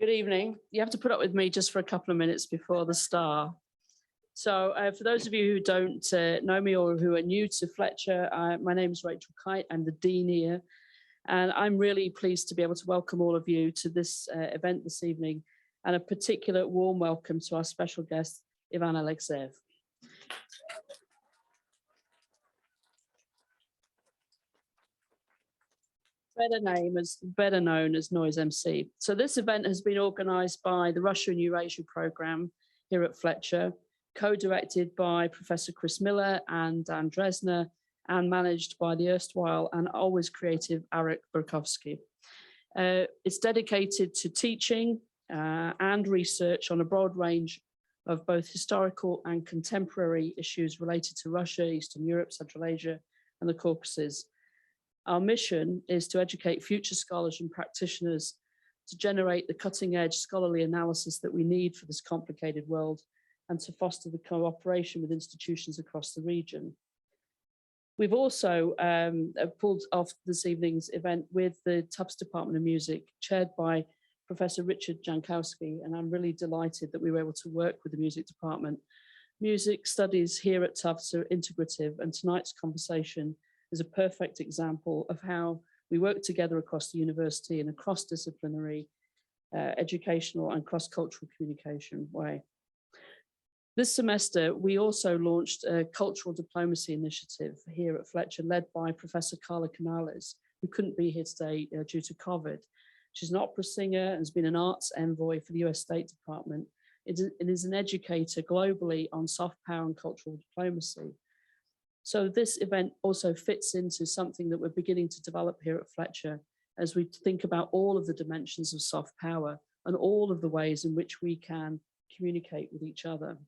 Good evening. You have to put up with me just for a couple of minutes before the start. So for those of you who don't know me or who are new to Fletcher, my name is Rachel Kite. I'm the Dean here, and I'm really pleased to be able to welcome all of you to this event this evening, and a particular warm welcome to our special guest, Ivan Alexeyev. Better known as Noize MC. So this event has been organised by the Russia and Eurasia Program here at Fletcher, co-directed by Professor Chris Miller and Dan Dresner, and managed by the erstwhile and always creative Arik Burkovsky. It's dedicated to teaching and research on a broad range of both historical and contemporary issues related to Russia, Eastern Europe, Central Asia, and the Caucasus. Our mission is to educate future scholars and practitioners to generate the cutting-edge scholarly analysis that we need for this complicated world, and to foster the cooperation with institutions across the region. We've also pulled off this evening's event with the Tufts Department of Music, chaired by Professor Richard Jankowski, and I'm really delighted that we were able to work with the music department. Music studies here at Tufts are integrative, and tonight's conversation is a perfect example of how we work together across the university in a cross-disciplinary, educational and cross-cultural communication way. This semester, we also launched a cultural diplomacy initiative here at Fletcher, led by Professor Carla Canales, who couldn't be here today due to COVID. She's an opera singer and has been an arts envoy for the US State Department. It is an educator globally on soft power and cultural diplomacy. So this event also fits into something that we're beginning to develop here at Fletcher as we think about all of the dimensions of soft power and all of the ways in which we can communicate with each other.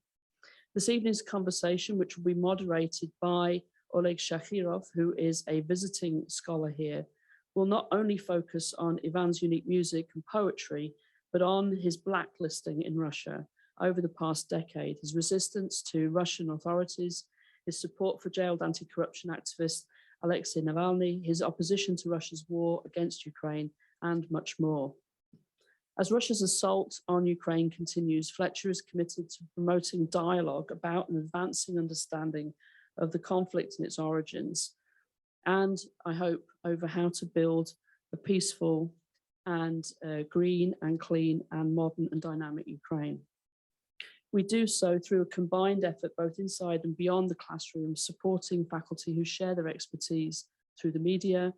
This evening's conversation, which will be moderated by Oleg Shakirov, who is a visiting scholar here, will not only focus on Ivan's unique music and poetry, but on his blacklisting in Russia over the past decade, his resistance to Russian authorities, his support for jailed anti-corruption activist Alexei Navalny, his opposition to Russia's war against Ukraine, and much more. As Russia's assault on Ukraine continues, Fletcher is committed to promoting dialogue about an advancing understanding of the conflict and its origins, and I hope over how to build a peaceful and green and clean and modern and dynamic Ukraine. We do so through a combined effort both inside and beyond the classroom, supporting faculty who share their expertise through the media,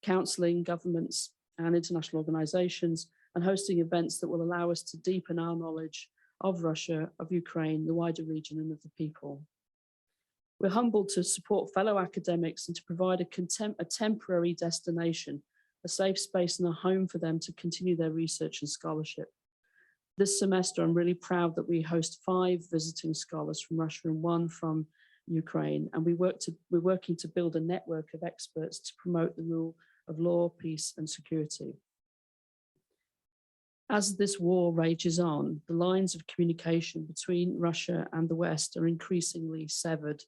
counselling, governments and international organisations, and hosting events that will allow us to deepen our knowledge of Russia, of Ukraine, the wider region and of the people. We're humbled to support fellow academics and to provide a temporary destination, a safe space and a home for them to continue their research and scholarship. This semester, I'm really proud that we host 5 visiting scholars from Russia and 1 from Ukraine, and we're working to build a network of experts to promote the rule of law, peace, and security. As this war rages on, the lines of communication between Russia and the West are increasingly severed.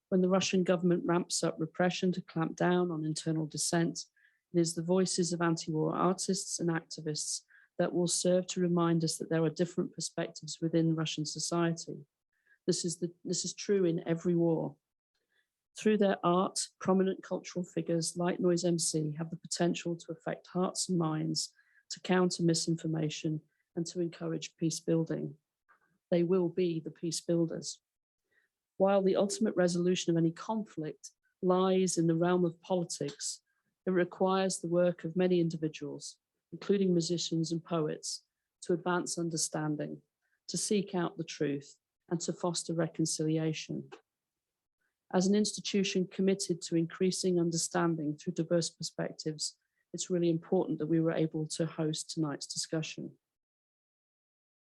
When the Russian government ramps up repression to clamp down on internal dissent, it is the voices of anti-war artists and activists that will serve to remind us that there are different perspectives within Russian society. This is true in every war. Through their art, prominent cultural figures like Noize MC have the potential to affect hearts and minds, to counter misinformation and to encourage peace building. They will be the peace builders. While the ultimate resolution of any conflict lies in the realm of politics, it requires the work of many individuals, including musicians and poets, to advance understanding, to seek out the truth, and to foster reconciliation. As an institution committed to increasing understanding through diverse perspectives, it's really important that we were able to host tonight's discussion.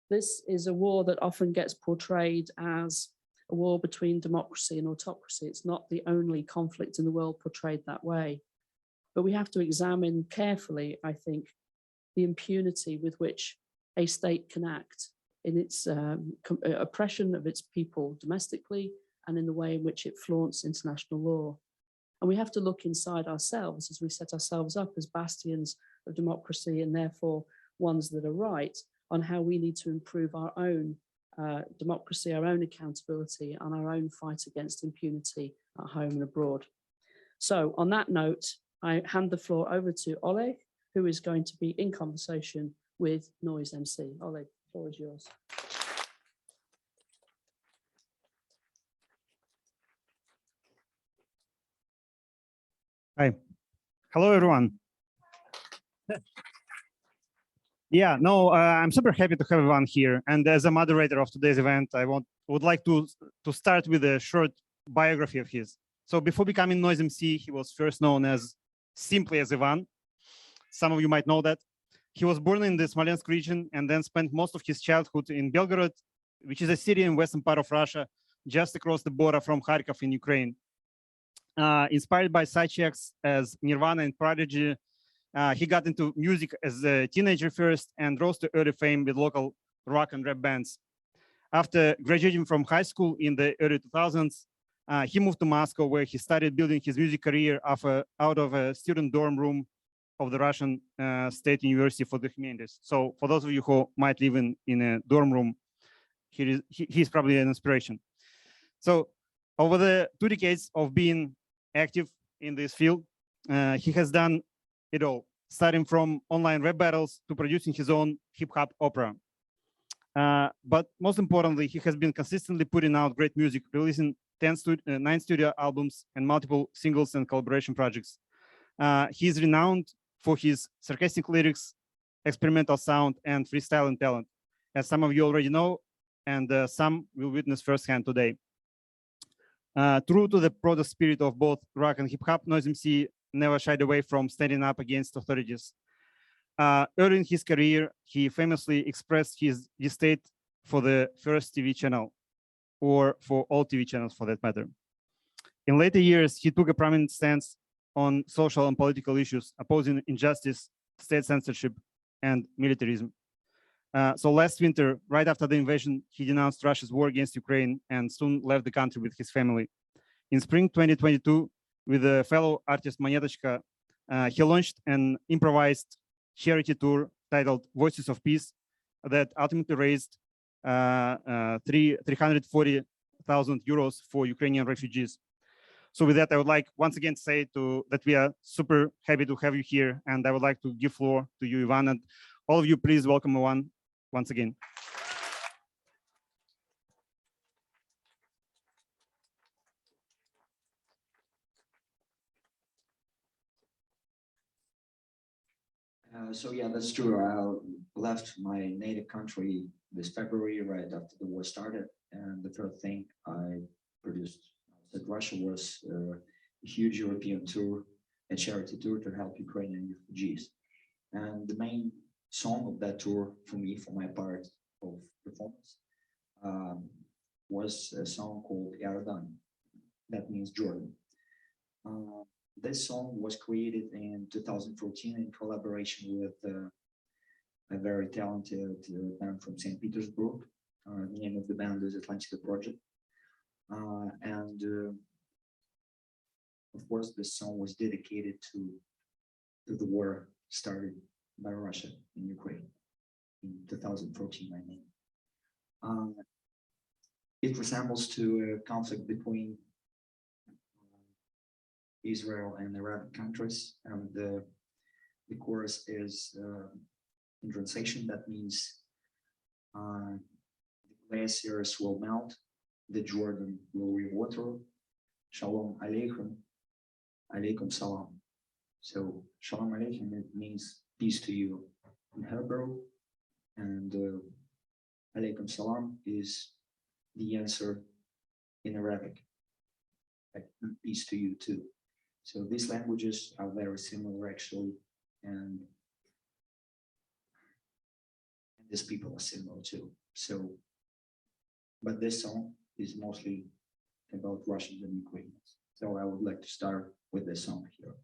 This is a war that often gets portrayed as a war between democracy and autocracy. It's not the only conflict in the world portrayed that way. But we have to examine carefully, I think, the impunity with which a state can act in its oppression of its people domestically and in the way in which it flaunts international law. And we have to look inside ourselves as we set ourselves up as bastions of democracy and therefore ones that are right, on how we need to improve our own democracy, our own accountability, and our own fight against impunity at home and abroad. So on that note, I hand the floor over to Oleg, who is going to be in conversation with Noize MC. Oleg, the floor is yours. Hi. Hello, everyone. Yeah, no, I'm super happy to have everyone here. And as a moderator of today's event, I would like to start with a short biography of his. So before becoming Noize MC, he was first known as simply as Ivan. Some of you might know that. He was born in the Smolensk region and then spent most of his childhood in Belgorod, which is a city in western part of Russia, just across the border from Kharkov in Ukraine. Inspired by such acts as Nirvana and Prodigy, he got into music as a teenager first and rose to early fame with local rock and rap bands. After graduating from high school in the early 2000s, he moved to Moscow, where he started building his music career out of a student dorm room of the Russian State University for the Humanities. So for those of you who might live in a dorm room, he's probably an inspiration. So over the 2 decades of being active in this field, he has done it all, starting from online rap battles to producing his own hip-hop opera. But most importantly, he has been consistently putting out great music, releasing 9 studio albums and multiple singles and collaboration projects. He is renowned for his sarcastic lyrics, experimental sound, and freestyling talent, as some of you already know, and some will witness firsthand today. True to the product spirit of both rock and hip-hop, Noize MC never shied away from standing up against authorities. Early in his career, he famously expressed his distaste for the first TV channel, or for all TV channels for that matter. In later years, he took a prominent stance on social and political issues, opposing injustice, state censorship, and militarism. So last winter, right after the invasion, he denounced Russia's war against Ukraine and soon left the country with his family. In spring 2022, with a fellow artist Monetochka, he launched an improvised charity tour titled Voices of Peace that ultimately raised 340,000 euros for Ukrainian refugees. So with that, I would like once again to say that we are super happy to have you here, and I would like to give floor to you, Ivan, and all of you, please welcome Ivan once again. So yeah, that's true. I left my native country this February, right after the war started. And the first thing I produced at Russia was a huge European tour, a charity tour to help Ukrainian refugees. And the main song of that tour for me, for my part of performance, was a song called Yardan. That means Jordan. This song was created in 2014 in collaboration with a very talented band from St. Petersburg. The name of the band is Atlantica Project. Of course, this song was dedicated to the war started by Russia in Ukraine in 2014, I mean. It resembles to a conflict between Israel and Arab countries, and the chorus is in translation that means the glaciers will melt, the Jordan will re-water, Shalom Aleichem, Aleikum Salam. So Shalom Aleichem, it means peace to you in Hebrew, and Aleikum Salam is the answer in Arabic, like peace to you too. So these languages are very similar actually, and these people are similar too. So, but this song is mostly about Russians and Ukrainians. So I would like to start with this song here.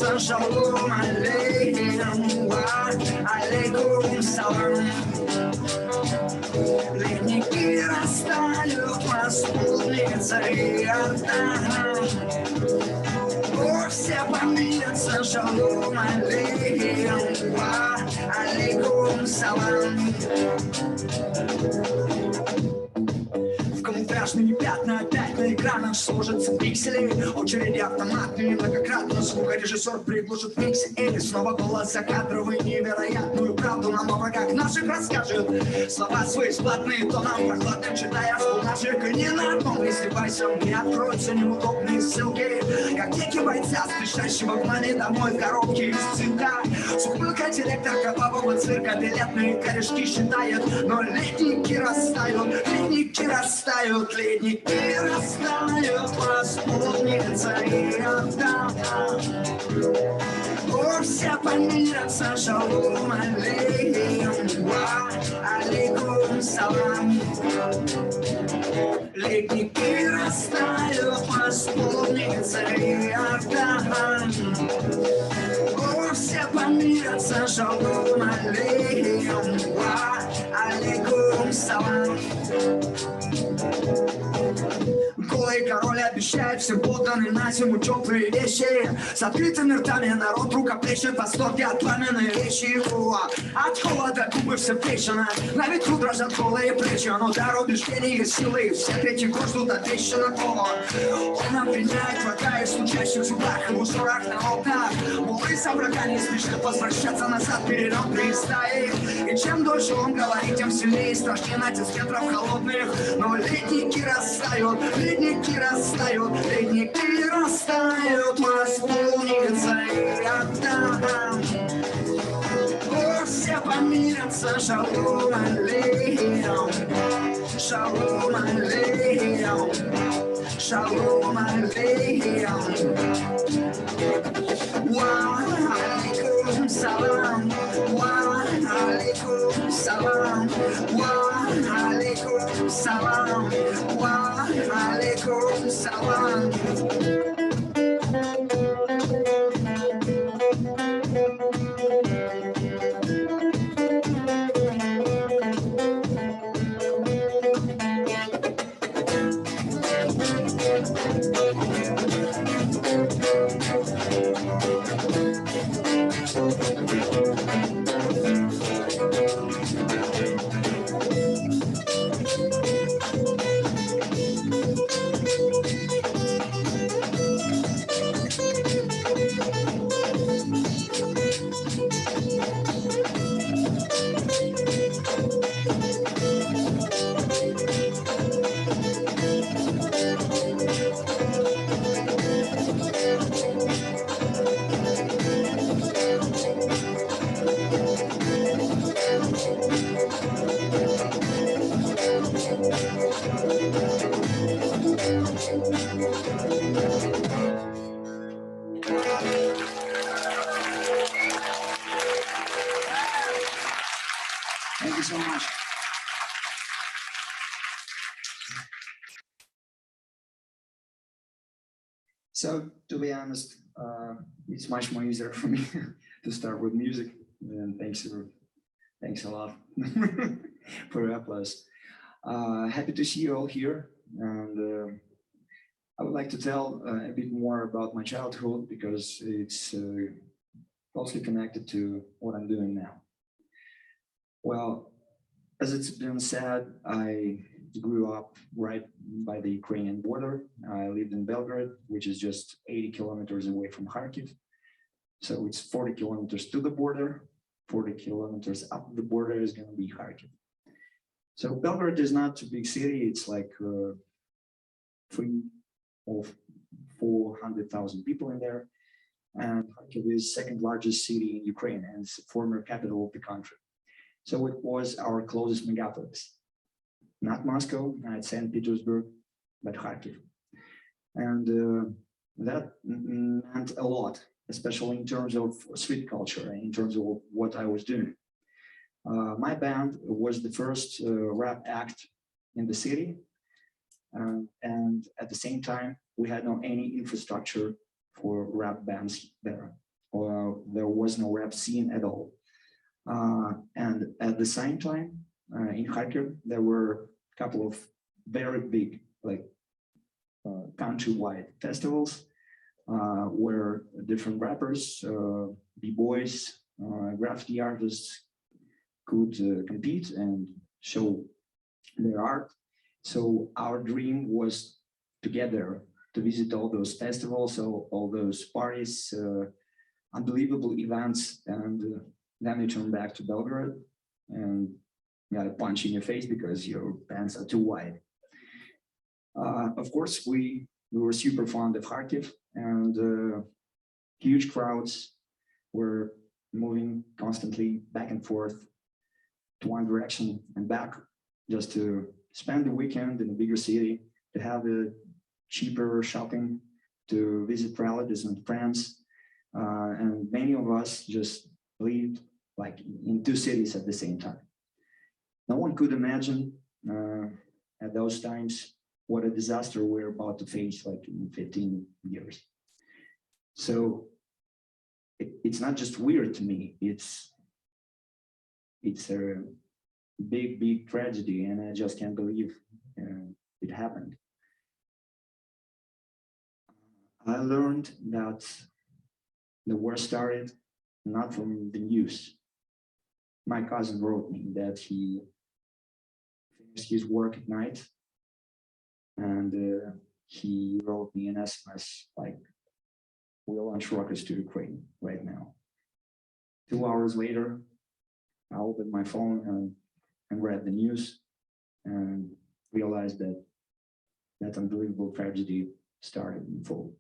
помирятся, шалом алейкум, ва алейкум салам. Ледники растают, распутница и Ардам. О, все помирятся, шалом алейкум, ва алейкум салам. В камуфляжные пятна опять на экранах сложатся пиксели. Очереди автоматные, многократно звукорежиссер приглушит микс. Или снова голос закадровый, невероятную правду нам о врагах наших расскажет. Слова свои сплатные, то нам прохладным читая с наших. И ни на одном из девайсов не откроются неудобные ссылки. Как дети бойца, спешащего в мане домой в коробке из цинка. С ухмылкой директор кровавого цирка билетные корешки считает. Но ледники растают, ледники растают. Ледники растают, распутница и Ардам. О, все помирятся, шалом алейкум, ва алейкум салам. Ледники растают, распутница и Ардам. О, все помирятся, шалом алейкум, ва алейкум салам. Голый король обещает всем подданным на зиму теплые вещи. С открытыми ртами народ рукоплещет в восторге от пламенной речи. От холода губы все трещины, на ветру дрожат голые плечи. Но дар убеждений и силы, все третий год ждут отвечено. Он обвиняет врага и стучащих в зубах и в узорах на окнах. Молы за врага не спешит возвращаться назад, перейдем перестаи. И чем дольше он говорит, тем сильнее и страшнее натиск ветров холодных. Но ледники растают, ледники растают, ледники растают, распутница и Ардам. О, все помирятся, шалом алейкум, шалом алейкум, шалом алейкум. Ва алейкум салам, ва алейкум салам, ва алейкум салам, ва алейкум салам. Thank you so much. So, to be honest, it's much more easier for me to start with music. And thanks a lot for your applause. Happy to see you all here. And I would like to tell a bit more about my childhood because it's closely connected to what I'm doing now. Well, as it's been said, I grew up right by the Ukrainian border. I lived in Belgrade, which is just 80 kilometers away from Kharkiv. So it's 40 kilometers to the border, 40 kilometers up the border is going to be Kharkiv. So Belgrade is not a big city. It's like 3 or 400,000 people in there. And Kharkiv is second largest city in Ukraine and it's the former capital of the country. So it was our closest megapolis, not Moscow, not St. Petersburg, but Kharkiv. And that meant a lot, especially in terms of street culture, in terms of what I was doing. My band was the first rap act in the city. And at the same time, we had no any infrastructure for rap bands there. there was no rap scene at all. And at the same time, in Kharkiv, there were a couple of very big, like countrywide festivals where different rappers, b-boys, graffiti artists could compete and show their art. So our dream was together to visit all those festivals, all those parties, unbelievable events, and then you turn back to Belgrade and got a punch in your face because your pants are too wide. Of course, we were super fond of Kharkiv, and huge crowds were moving constantly back and forth to one direction and back, just to spend the weekend in a bigger city, to have a cheaper shopping, to visit relatives and friends. And many of us just lived like in two cities at the same time. No one could imagine at those times what a disaster we're about to face like in 15 years. So it's not just weird to me, it's a big tragedy, and I just can't believe it happened. I learned that the war started not from the news. My cousin wrote me that he finished his work at night, and he wrote me an SMS like, "We'll launch rockets to Ukraine right now." 2 hours later, I opened my phone and read the news and realized that that unbelievable tragedy started in full.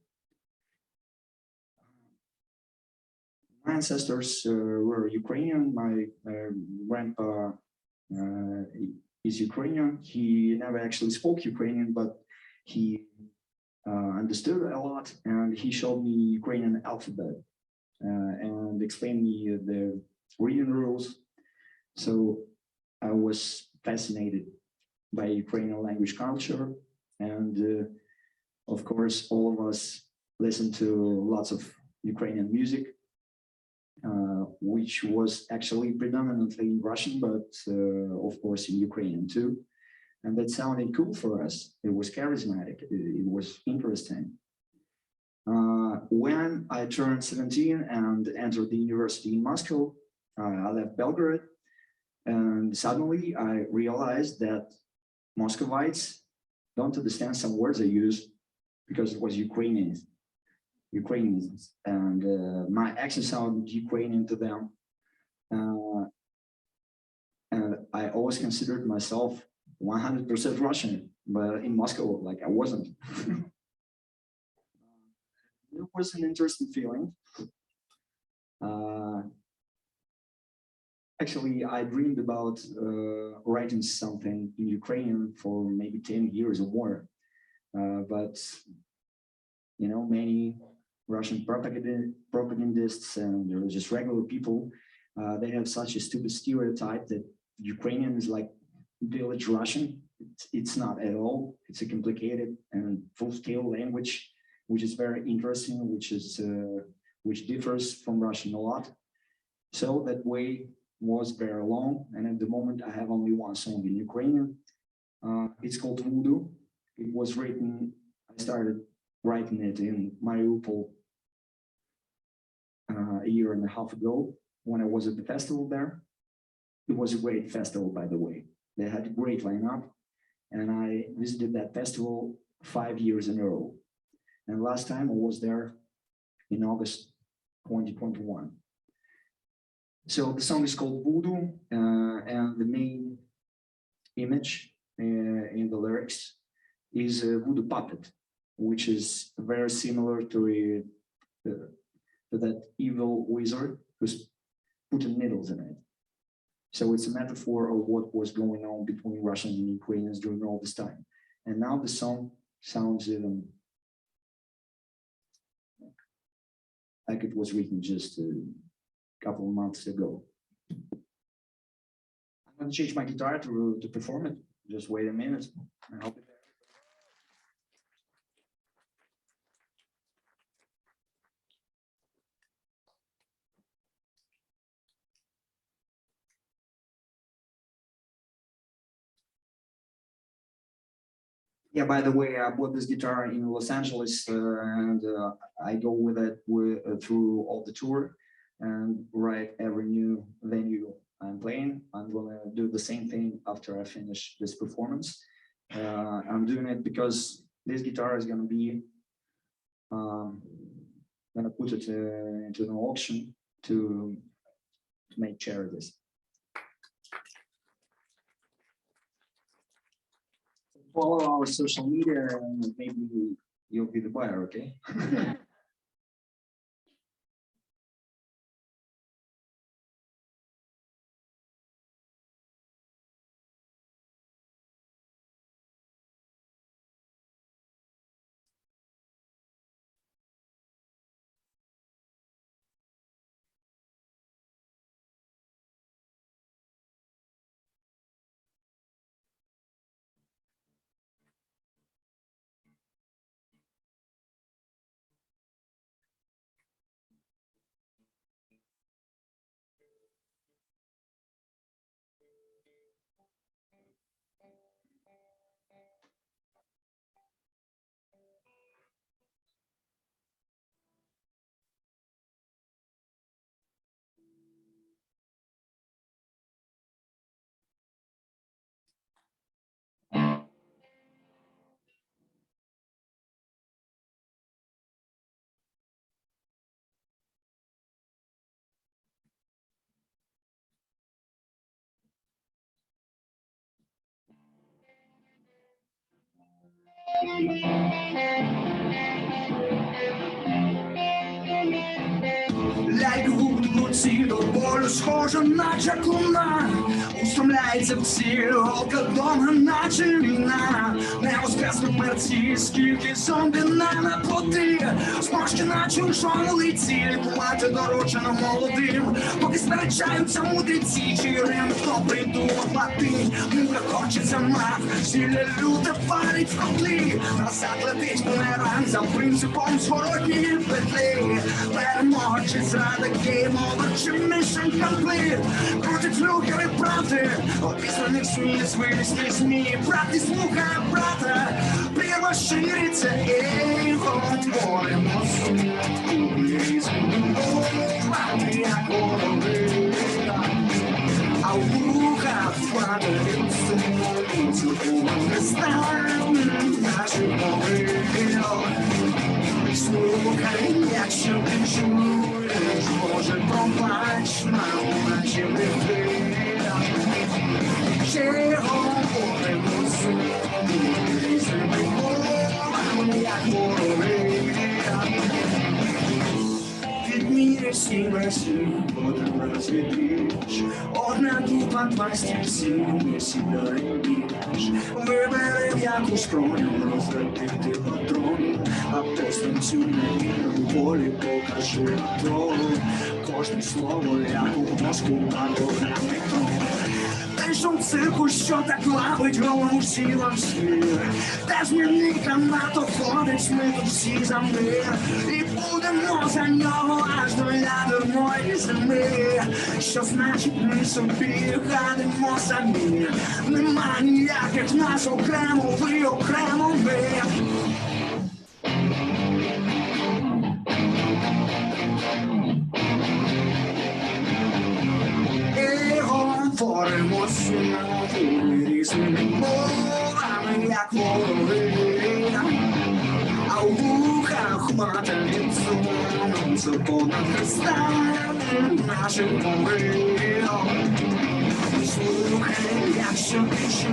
My ancestors were Ukrainian. My grandpa is Ukrainian. He never actually spoke Ukrainian, but he understood a lot, and he showed me Ukrainian alphabet and explained me the reading rules. So I was fascinated by Ukrainian language culture, and of course, all of us listened to lots of Ukrainian music, which was actually predominantly in Russian, but of course in Ukrainian too. And that sounded cool for us. It was charismatic. It was interesting. When I turned 17 and entered the university in Moscow, I left Belgrade, and suddenly I realized that Muscovites don't understand some words I use because it was Ukrainians, and my accent sounded Ukrainian to them. And I always considered myself 100% Russian, but in Moscow, like I wasn't. It was an interesting feeling. Actually, I dreamed about writing something in Ukrainian for maybe 10 years or more, but you know, many Russian propagandists and just regular people, they have such a stupid stereotype that Ukrainian is like village Russian. It's not at all. It's a complicated and full-scale language, which is very interesting, which differs from Russian a lot. So that way was very long, and at the moment I have only one song in Ukrainian. It's called Voodoo. It was written, I started writing it in Mariupol a year and a half ago when I was at the festival there. It was a great festival, by the way. They had a great lineup, and I visited that festival 5 years in a row. And last time I was there in August 2021. So the song is called Voodoo, and the main image in the lyrics is a voodoo puppet, which is very similar to that evil wizard who's putting needles in it. So it's a metaphor of what was going on between Russians and Ukrainians during all this time. And now the song sounds like it was written just a couple of months ago. I'm going to change my guitar to perform it. Just wait a minute. I hope it. Yeah, by the way, I bought this guitar in Los Angeles, and I go with it through all the tour, and right every new venue I'm playing, I'm gonna do the same thing after I finish this performance. I'm doing it because this guitar is gonna be gonna put it into an auction to make charities. Follow our social media and maybe you'll be the buyer, okay? Лягу в руці до болю, схожа, наче луна, устромляється в ціль, голка довга, наче війна. Не воскреснуть мерці, скільки зомбі на плоти, сморщі на чужому лиці, лікувати доручено молодим, поки сперечаються мудреці, чи Рим, хто придумав латинь, мука хочеться мав, зілля люте парить в котлі, назад летить бумеранг за принципом зворотньої петлі, перемога чи зрада, game over, чи mission complete, крутить люхери правди, описаних сміс, вилізні змі, правді слухає брата, прірва шириться, і потворимо як голови, а в руках падаються, цілком не стане наші мови. Слухай, якщо ти чуєш, Боже, пробач нам наші гріхи. Ще говоримо собі різними мовами, як вороги. Відміряй всі версії, один раз відріж, одна дупа, два стільці, не сідай біж. Вибери в яку скроню, розрядити патрони, а постанцю не віру, волі покажи тролу. Кожне слово, як у мозку, багатогранний трон. Той шум цирку, що так лавить голову сілам свір, де змінника НАТО ходить, ми тут всі за мир, і будемо за нього аж до ядерної зими. Що значить ми собі гадимо самі, нема ніяких нас окремо, ви окремо ви. Говоримо знову різними мовами, як вороги, а у вухах матері сум, це понад хрестами наших мови. Слухай, якщо ти чуєш,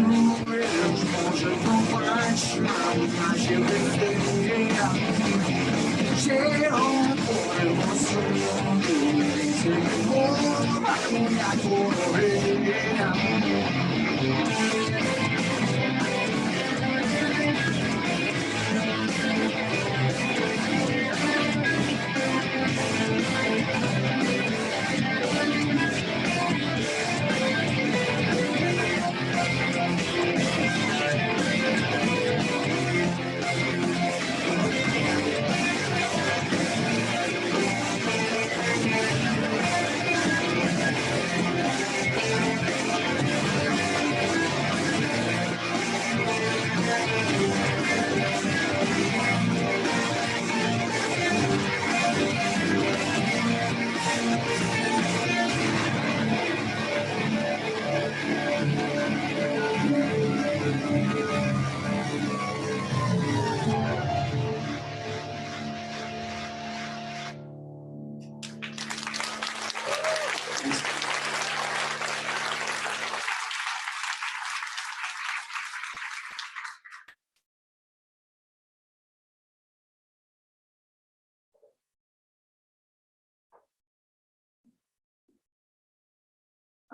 Боже, пробач нам наші гріхи. Ще говоримо знову різними мовами, як вороги.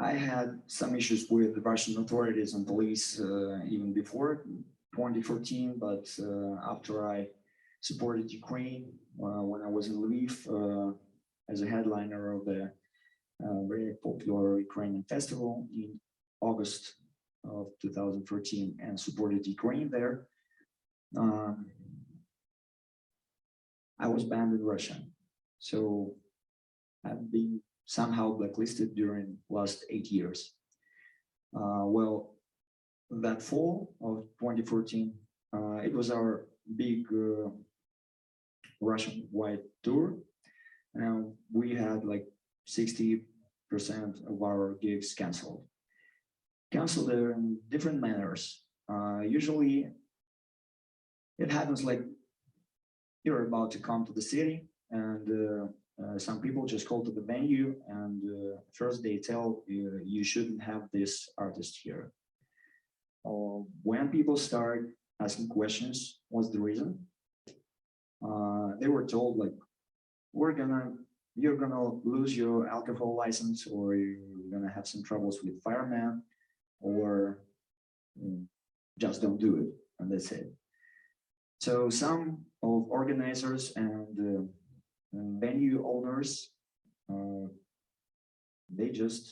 I had some issues with the Russian authorities and police even before 2014, but after I supported Ukraine when I was in Lviv as a headliner of the very popular Ukrainian festival in August of 2013 and supported Ukraine there, I was banned in Russia. So I've been somehow blacklisted during last 8 years. Well, that fall of 2014, it was our big Russian-wide tour. And we had like 60% of our gigs canceled. Canceled in different manners. Usually it happens like you're about to come to the city and some people just call to the venue and first they tell you you shouldn't have this artist here. When people start asking questions, what's the reason? They were told like, you're gonna lose your alcohol license, or you're gonna have some troubles with firemen, or just don't do it, and that's it. So some of organizers and venue owners, they just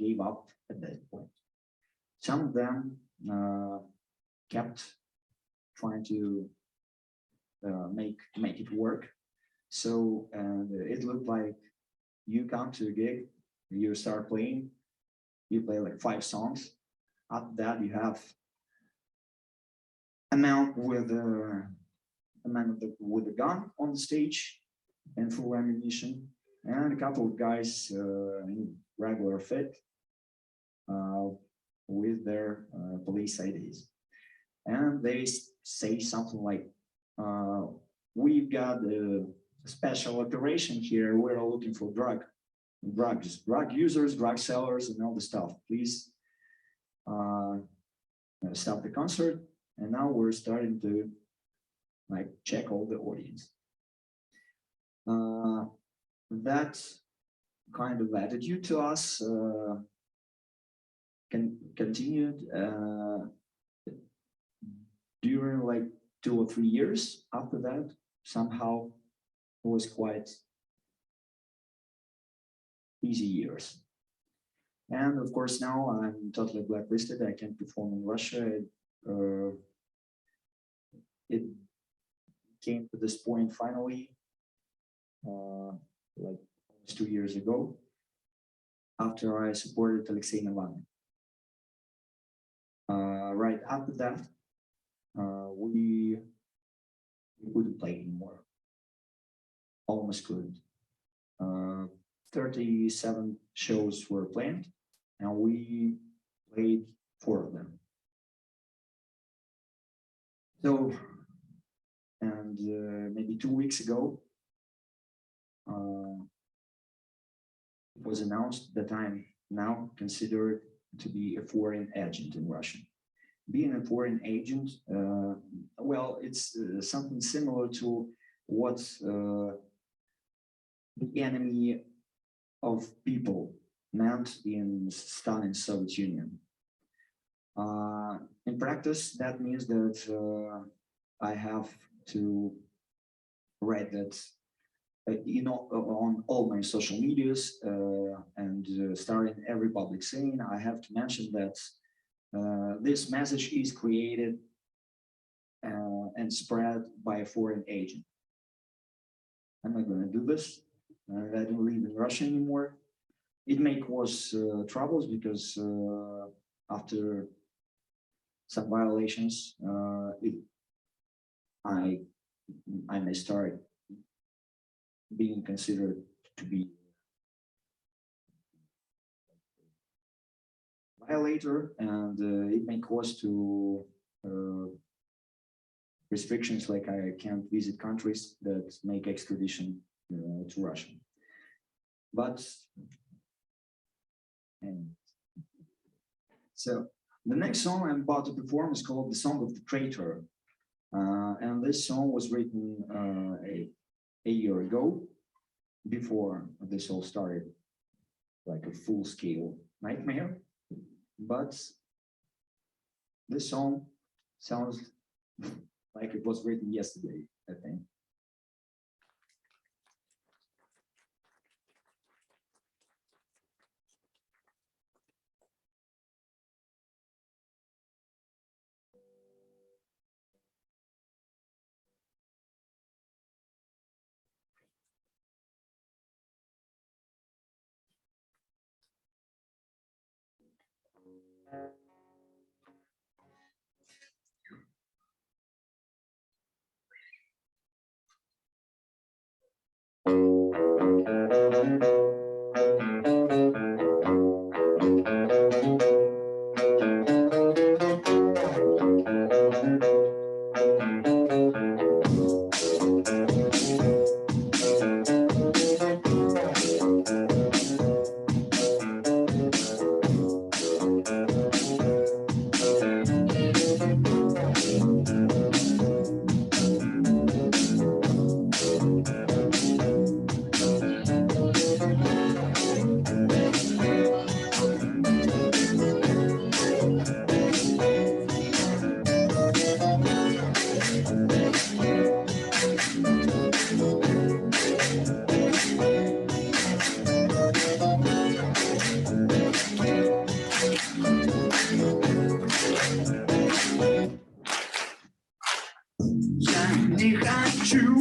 gave up at that point. Some of them kept trying to make it work. So it looked like you come to a gig, you start playing, you play like 5 songs. After that, you have a man with a gun on the stage and full ammunition, and a couple of guys in regular fit with their police IDs. And they say something like, we've got a special operation here. We're looking for drug users, drug sellers, and all the stuff. Please stop the concert. And now we're starting to like check all the audience. That kind of attitude to us continued during like 2 or 3 years. After that, somehow it was quite easy years. And of course, now I'm totally blacklisted. I can't perform in Russia. It came to this point finally, like almost 2 years ago, after I supported Alexei Navalny. Right after that, we couldn't play anymore. Almost couldn't. 37 shows were planned, and we played 4 of them. So, and maybe 2 weeks ago, it was announced that I'm now considered to be a foreign agent in Russia. Being a foreign agent, well, it's something similar to what the enemy of people meant in Stalin's Soviet Union. In practice, that means that I have to write that on all my social medias and starting every public scene, I have to mention that this message is created and spread by a foreign agent. I'm not going to do this. I don't live in Russia anymore. It may cause troubles because after some violations, I may start being considered to be a violator, and it may cause to restrictions like I can't visit countries that make extradition to Russia. But so the next song I'm about to perform is called "The Song of the Traitor," and this song was written a year ago, before this all started, like a full-scale nightmare, but this song sounds like it was written yesterday, I think.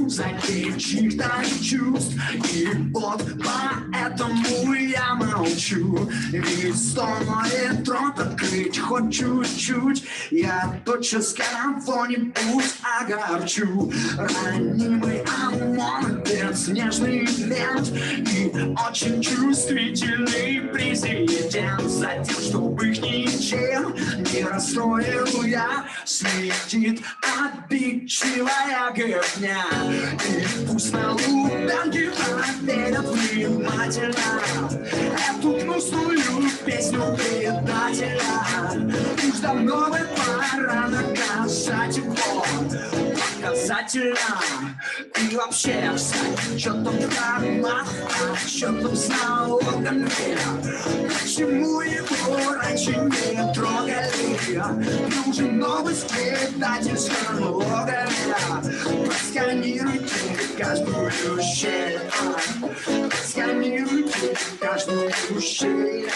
Затеять чьих-то чувств, и вот поэтому я молчу. Ведь стоит рот открыть хоть чуть-чуть, я тотчас кого-нибудь огорчу. Ранимый ОМОН без нежных лент и очень чувствительный президент. За тем, чтобы их ничем не расстроил я, следит обидчивая гребня. И пусть на лубянке проверят внимательно эту гнусную песню предателя. Уж давно бы пора наказать его показательно. И вообще встать счетом в карман, счетом с налогами. Почему его раньше не трогали? Нужен новый предательского логовя. Просканируйте каждую щель, просканируйте каждую щель,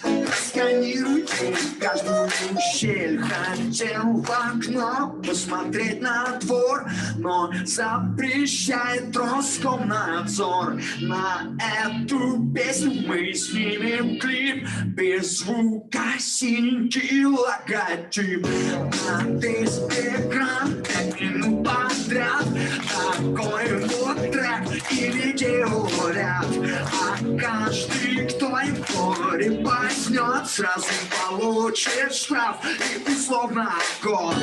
просканируйте каждую щель. Хотел в окно посмотреть на двор, но запрещает Роскомнадзор. На эту песню мы снимем клип без звука, синенький логотип. На весь экран 5 минут подряд такой вот трек и видеоряд. А каждый, кто его репостнет, сразу получит штраф и условно год.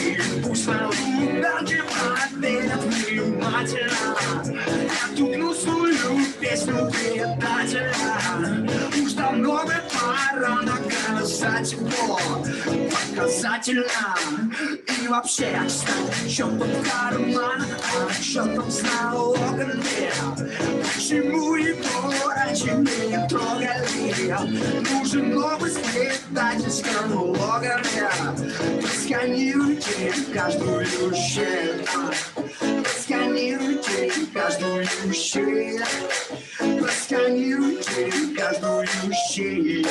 И пусть на лубянке проверят внимательно эту гнусную песню предателя. Уж давно бы пора наказать его показательно. И вообще встать счетом в карман, счетом с налогами. Почему его раньше не трогали? Нужен новый предательского логовя. Просканируйте каждую щель, просканируйте каждую щель, просканируйте каждую щель.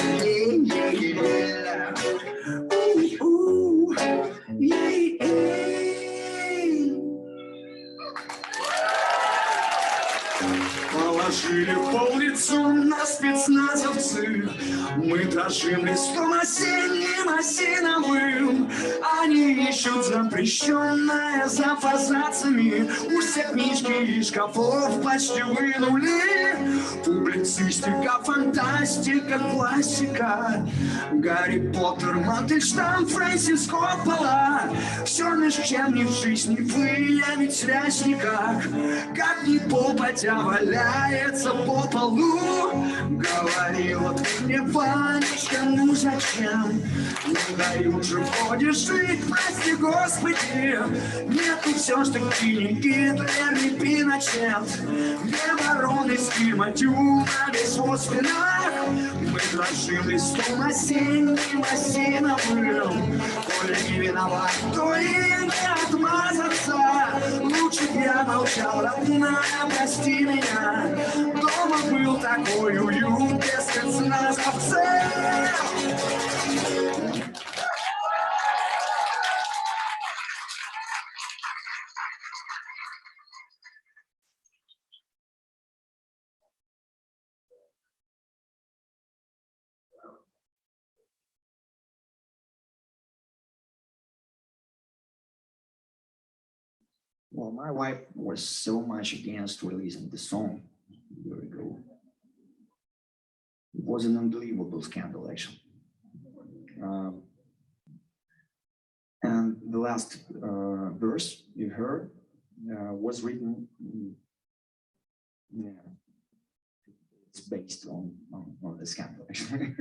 Положили пол лицом на спецназовцы. Мы дрожим листом осенним осиновым. Они ищут запрещенное за фазациями. Уж все книжки из шкафов почти вынули. Публицистика, фантастика, классика. Гарри Поттер, Мандельштам, Фрэнсис Коппола. Все, меж чем ни в жизни выявить связь никак. Как ни попадя валяется по полу. Говорила ты мне, Ванечка, ну зачем? Не дают же ходишь жить, прости господи. Нету все ж таки ни Гитлер, ни Пиночет. Где барон из фильма Дюна, весь в спинах. мы дрожим, листом осенним плывем. Коля не виноват, то и не отмазаться. Лучше б я молчал, родная, прости меня. Дома был такой уют, без спецназовцев. Well, my wife was so much against releasing the song a year ago. It was an unbelievable scandal, actually. And the last verse you heard was written, it's based on the scandal, actually.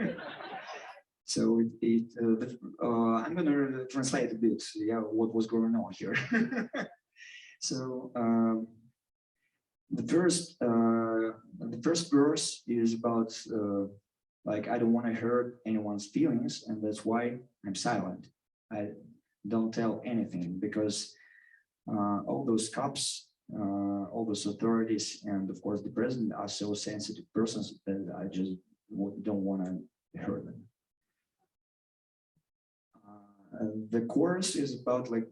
So I'm going to translate a bit, what was going on here. So the first verse is about like, I don't want to hurt anyone's feelings, and that's why I'm silent. I don't tell anything, because all those cops, all those authorities, and of course the president are so sensitive persons that I just don't want to hurt them. The chorus is about like,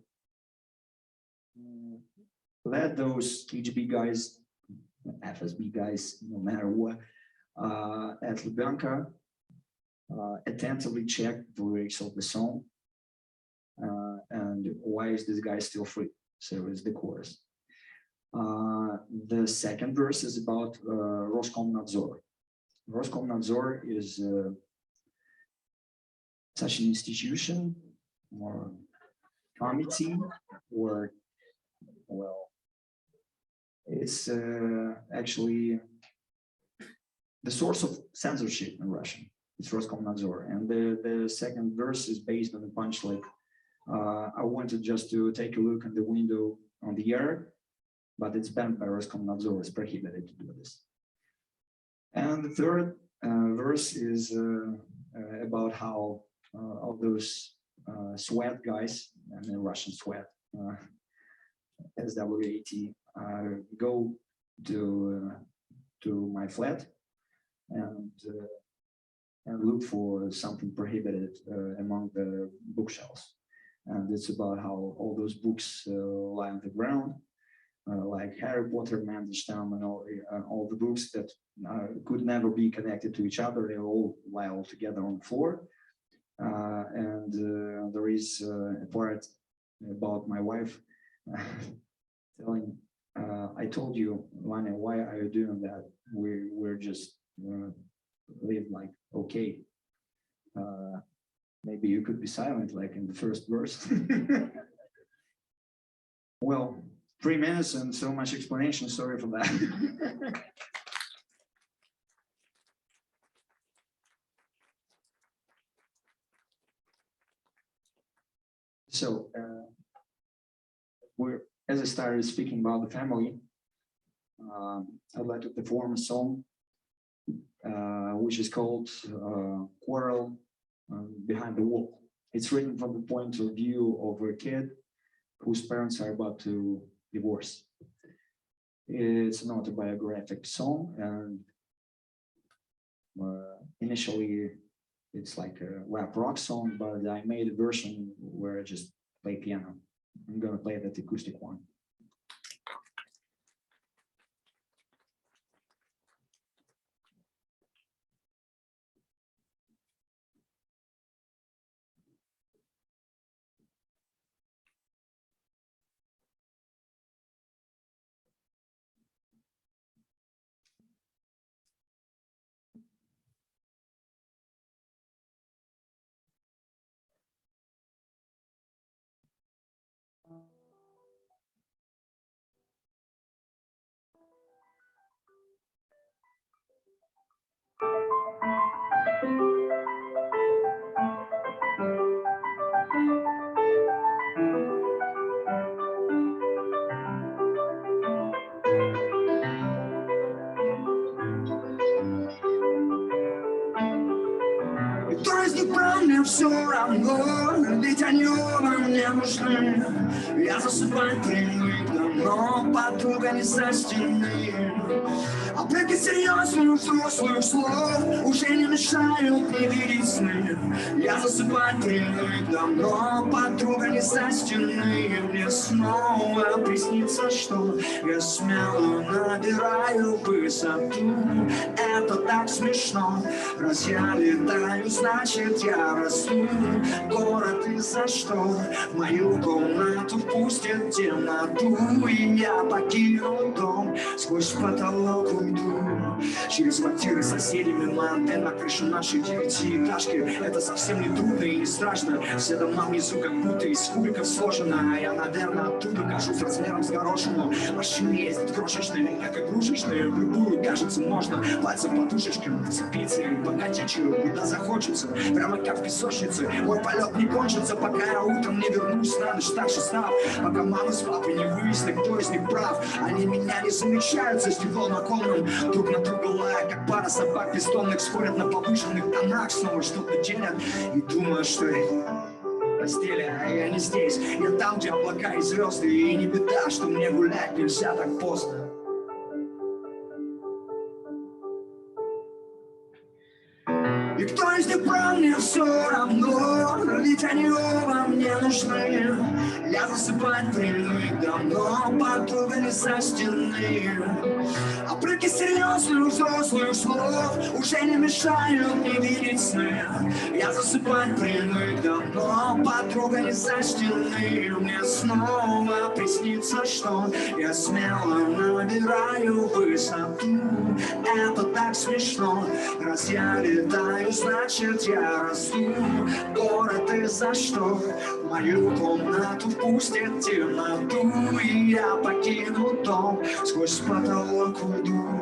let those KGB guys, FSB guys, no matter what, at Lubyanka, attentively check the lyrics of the song. And why is this guy still free? So it's the chorus. The second verse is about Roskomnadzor. Roskomnadzor is such an institution or committee, or, well, it's actually the source of censorship in Russian. It's Roskomnadzor. And the second verse is based on the punch like, I wanted just to take a look in the window on the air, but it's banned by Roskomnadzor. It's prohibited to do this. And the third verse is about how all those SWAT guys, I mean Russian SWAT, SWAT, go to my flat and look for something prohibited among the bookshelves. And it's about how all those books lie on the ground, like Harry Potter, Mandelstam, and all the books that could never be connected to each other. They all lie all together on the floor. And there is a part about my wife telling, I told you, Vanya, why are you doing that? We're just live like, okay. Maybe you could be silent, like in the first verse. Well, 3 minutes and so much explanation. Sorry for that. So, as I started speaking about the family, I'd like to perform a song which is called Quarrel Behind the Wall. It's written from the point of view of a kid whose parents are about to divorce. It's an autobiographic song, and initially it's like a rap rock song, but I made a version where I just play piano. I'm gonna play that acoustic one. все равно, ведь они оба мне нужны. Я засыпать привык давно, подруга не со стены. А прыги серьезных взрослых слов уже не мешают мне видеть сны. Я засыпать привык давно, подруга не со стены. Мне снова приснится, что я смело набираю высоту. Это так смешно, раз я летаю, значит я расту. Город из-за что в мою комнату впустит темноту. И я покину дом, сквозь потолок уйду. Через квартиры соседей, мимо антенн на крышу нашей девятиэтажки. Это совсем не трудно и не страшно. Все дома внизу как будто из кубиков сложено. А я, наверное, оттуда кажусь размером с горошину. Машины ездят крошечные, как игрушечные. В любую, кажется, можно пальцем подушечками вцепиться и покатить ее куда захочется. Прямо как в песочнице. Мой полет не кончится, пока я утром не вернусь на ночь старше став. Пока мама с папой не выяснят, кто из них прав. Они меня не замечают за стеклом оконным. Друг на друга лая, как пара собак пистонных. Спорят на повышенных тонах, снова что-то делят. И думаю, что в постели, а я не здесь. Я там, где облака и звезды. И не беда, что мне гулять нельзя так поздно. И кто из них прав, мне все равно, ведь они оба мне нужны. Я засыпать привык давно, подруга не со стены. А прыги серьезных взрослых слов уже не мешают мне видеть сны. Я засыпать привык давно, подруга не со стены. Мне снова приснится, что я смело набираю высоту. Это так смешно, раз я летаю, значит я расту. Город из-за что в мою комнату впустит темноту. И я покину дом, сквозь потолок уйду.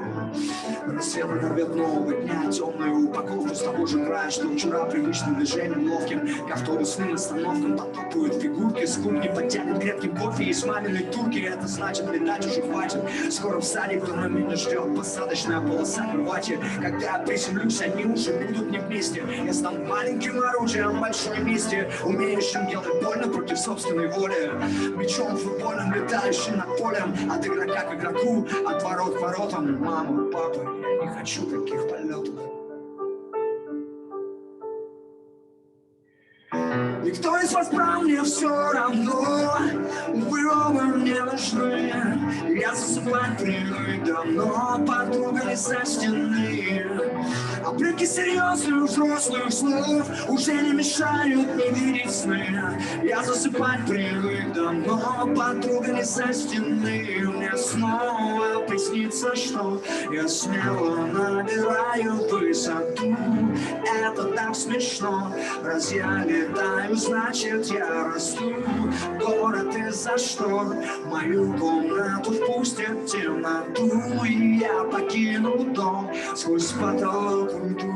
Рассвет оторвет нового дня, темную упаковку с того же края, что вчера привычным движением ловким к автобусным остановкам потопают фигурки. С кухни подтянет крепкий кофе из маминой турки. Это значит, летать уже хватит. Скоро в садик, кто на меня ждет, посадочная полоса кровати. Когда я приземлюсь, они уже будут не вместе. Я стану маленьким оружием в большой месте, умеющим делать больно против собственной воли. Мечом футбольным, летающим над полем, от игрока к игроку, от ворот к воротам. Мама, папа, я не хочу таких полетов. И кто из вас прав, мне все равно, вы оба мне нужны. Я засыпать привык давно, подруга не со стены. А прыги серьезных взрослых слов уже не мешают мне видеть сны. Я засыпать привык давно, подруга не со стены. Мне снова приснится, что я смело набираю высоту. Это так смешно, раз я летаю, значит я расту. Город из-за штор в мою комнату впустит темноту. И я покину дом, сквозь потолок уйду.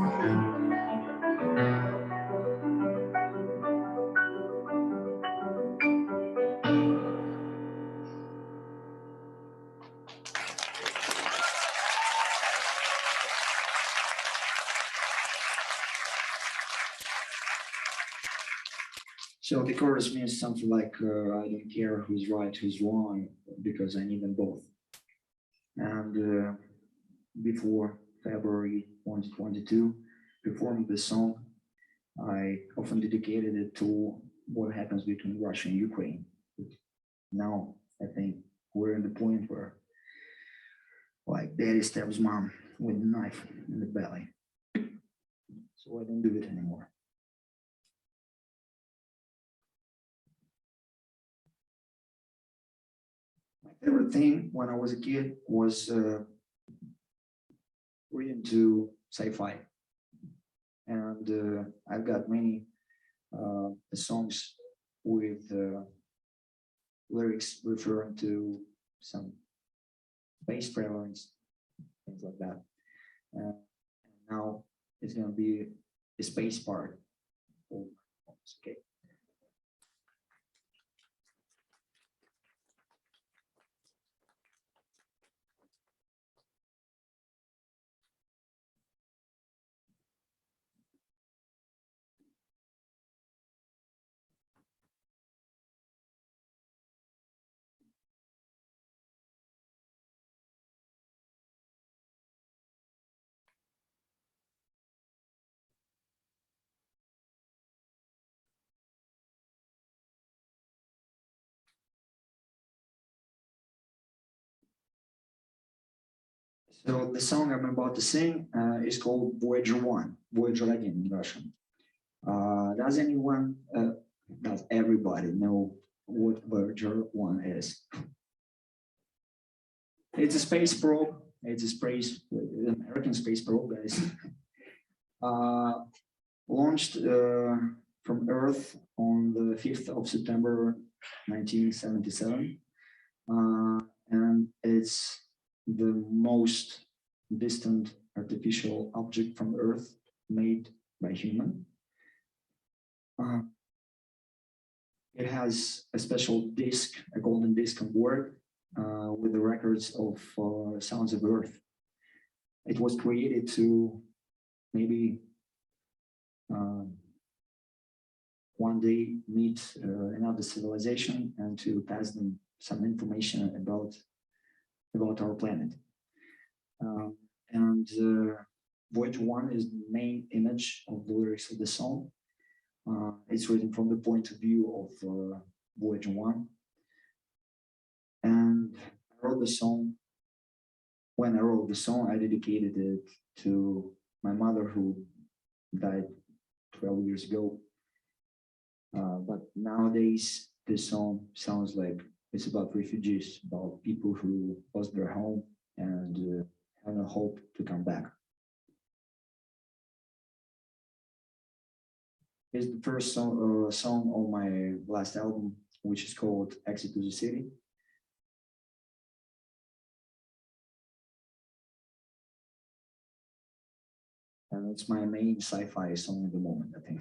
So the chorus means something like, I don't care who's right, who's wrong, because I need them both. And before February 2022, performing this song, I often dedicated it to what happens between Russia and Ukraine. Now, I think we're in the point where, like, daddy stabs mom with a knife in the belly. So I don't do it anymore. My favorite thing when I was a kid was reading to sci-fi. And I've got many songs with lyrics referring to some space prevalence, things like that. And now it's going to be the space part. Okay. So the song I'm about to sing is called Voyager 1, Voyager again in Russian. Does everybody know what Voyager 1 is? It's a space probe. It's an American space probe, guys. Launched from Earth on the 5th of September, 1977. And it's the most distant artificial object from Earth made by human. It has a special disc, a golden disc on board, with the records of sounds of Earth. It was created to maybe one day meet another civilization and to pass them some information about our planet. Voyager 1 is the main image of the lyrics of the song. It's written from the point of view of Voyager 1. And I wrote the song. When I wrote the song, I dedicated it to my mother, who died 12 years ago. But nowadays, this song sounds like it's about refugees, about people who lost their home and have no hope to come back. It's the first song on my last album, which is called Exit to the City. And it's my main sci-fi song at the moment, I think.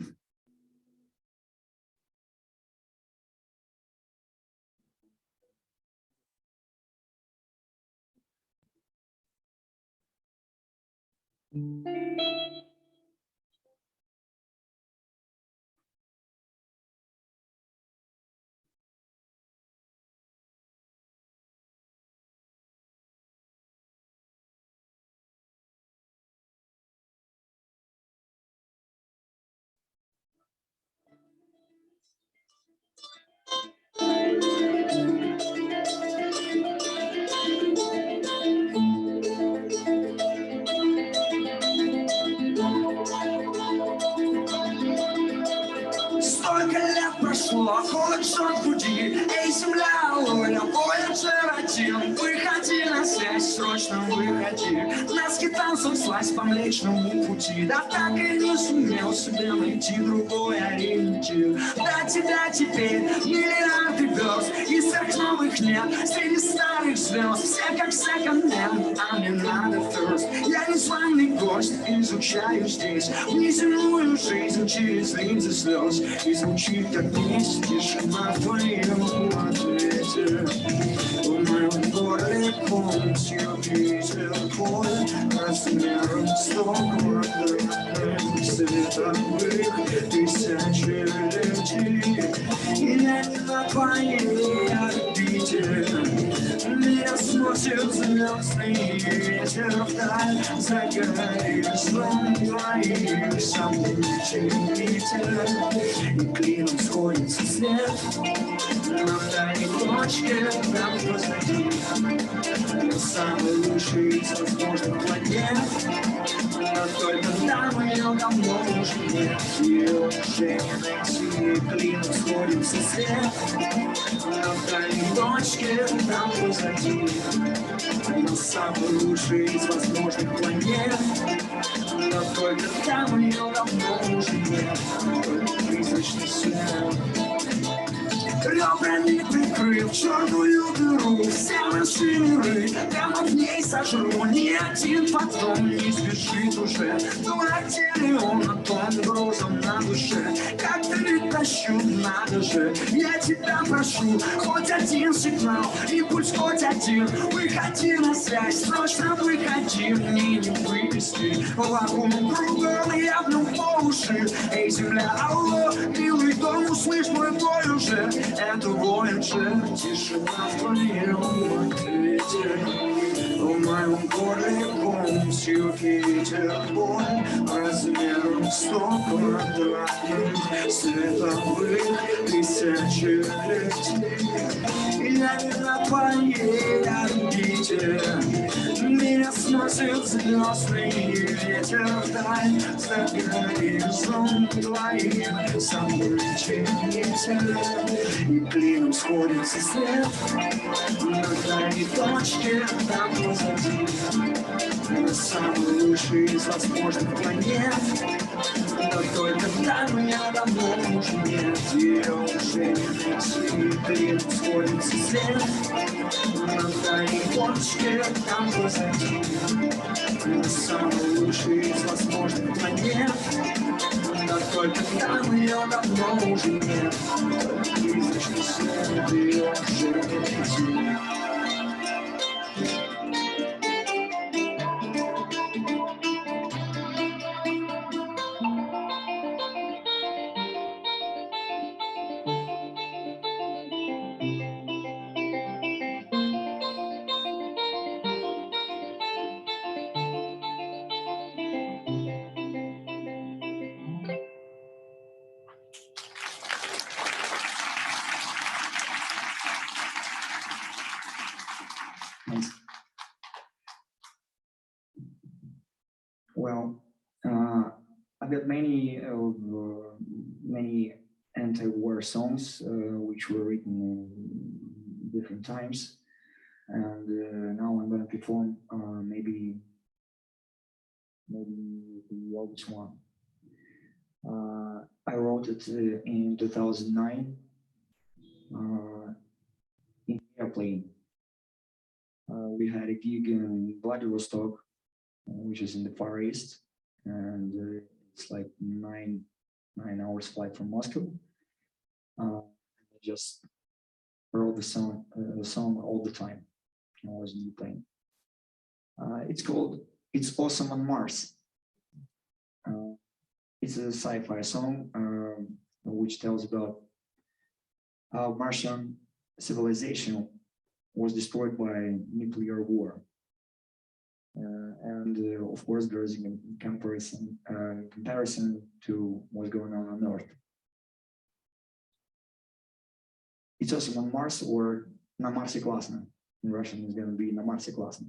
Столько лет прошло, холод жжет в груди. Эй, земля, Оля, Voyager 1. Выходи на связь, срочно выходи. Нас китайцев слазь по Млечному пути. Да так и не сумел себе найти другой ориентир. До тебя теперь миллиарды звезд. И сверхновых нет среди старых звезд. Все как second-hand, а мне надо first. Я незваный гость, изучаю здесь внеземную жизнь через линзы слез. И звучит как песня, тишина в твоем ответе. В моем горле полностью ветер поле размером 100 квадратных световых тысячелетий. И я не на твоей орбите. Меня сносит звездный ветер вдаль. Загорелись сон твоих событий. И клином сходится свет на дальней точке, там позади. Самый лучший из возможных планет, но только там ее давно уже нет. Ее уже не найти, клином сходится свет на дальней точке, там позади. Самый лучший из возможных планет, но только там ее давно уже нет. Только призрачный свет. Ребрами прикрыл черную дыру. Все наши миры прямо в ней сожру. Ни один потом не сбежит уже. Дурак он на том грузом на душе. Как ты притащу, надо же. Я тебя прошу, хоть один сигнал, импульс хоть один. Выходи на связь, срочно выходи. Мне не вывести вакуум кругом явно по уши. Эй, земля, алло, милый дом, услышь мой бой уже. Это Voyager, тишина в твоем ответе. В моем горле полностью ветер боль размером 100 квадратных световых тысячелетий. Я не на твоей орбите. Меня сносит звездный ветер вдаль, за горизонт твоим самовлечением, и клином сходится свет на дальней точке, там позади, самый лучший из возможных планет. Но только там меня давно уже нет, ее уже не найти, клином сходится свет на дальней точке, там позади, самый лучший из возможных планет. Но только там ее давно уже нет, призрачный свет ее уже не найти. Well, I've got many anti-war songs which were written in different times, and now I'm going to perform maybe the oldest one. I wrote it in 2009 in airplane. We had a gig in Vladivostok, which is in the Far East, and it's like nine hours flight from Moscow. I just wrote the song all the time when I was in the plane. It's called "It's Awesome on Mars." It's a sci-fi song which tells about how Martian civilization was destroyed by nuclear war. And of course, there is a comparison to what's going on Earth. It's awesome on Mars, or "На Марсе классно." In Russian, it's going to be "На Марсе классно."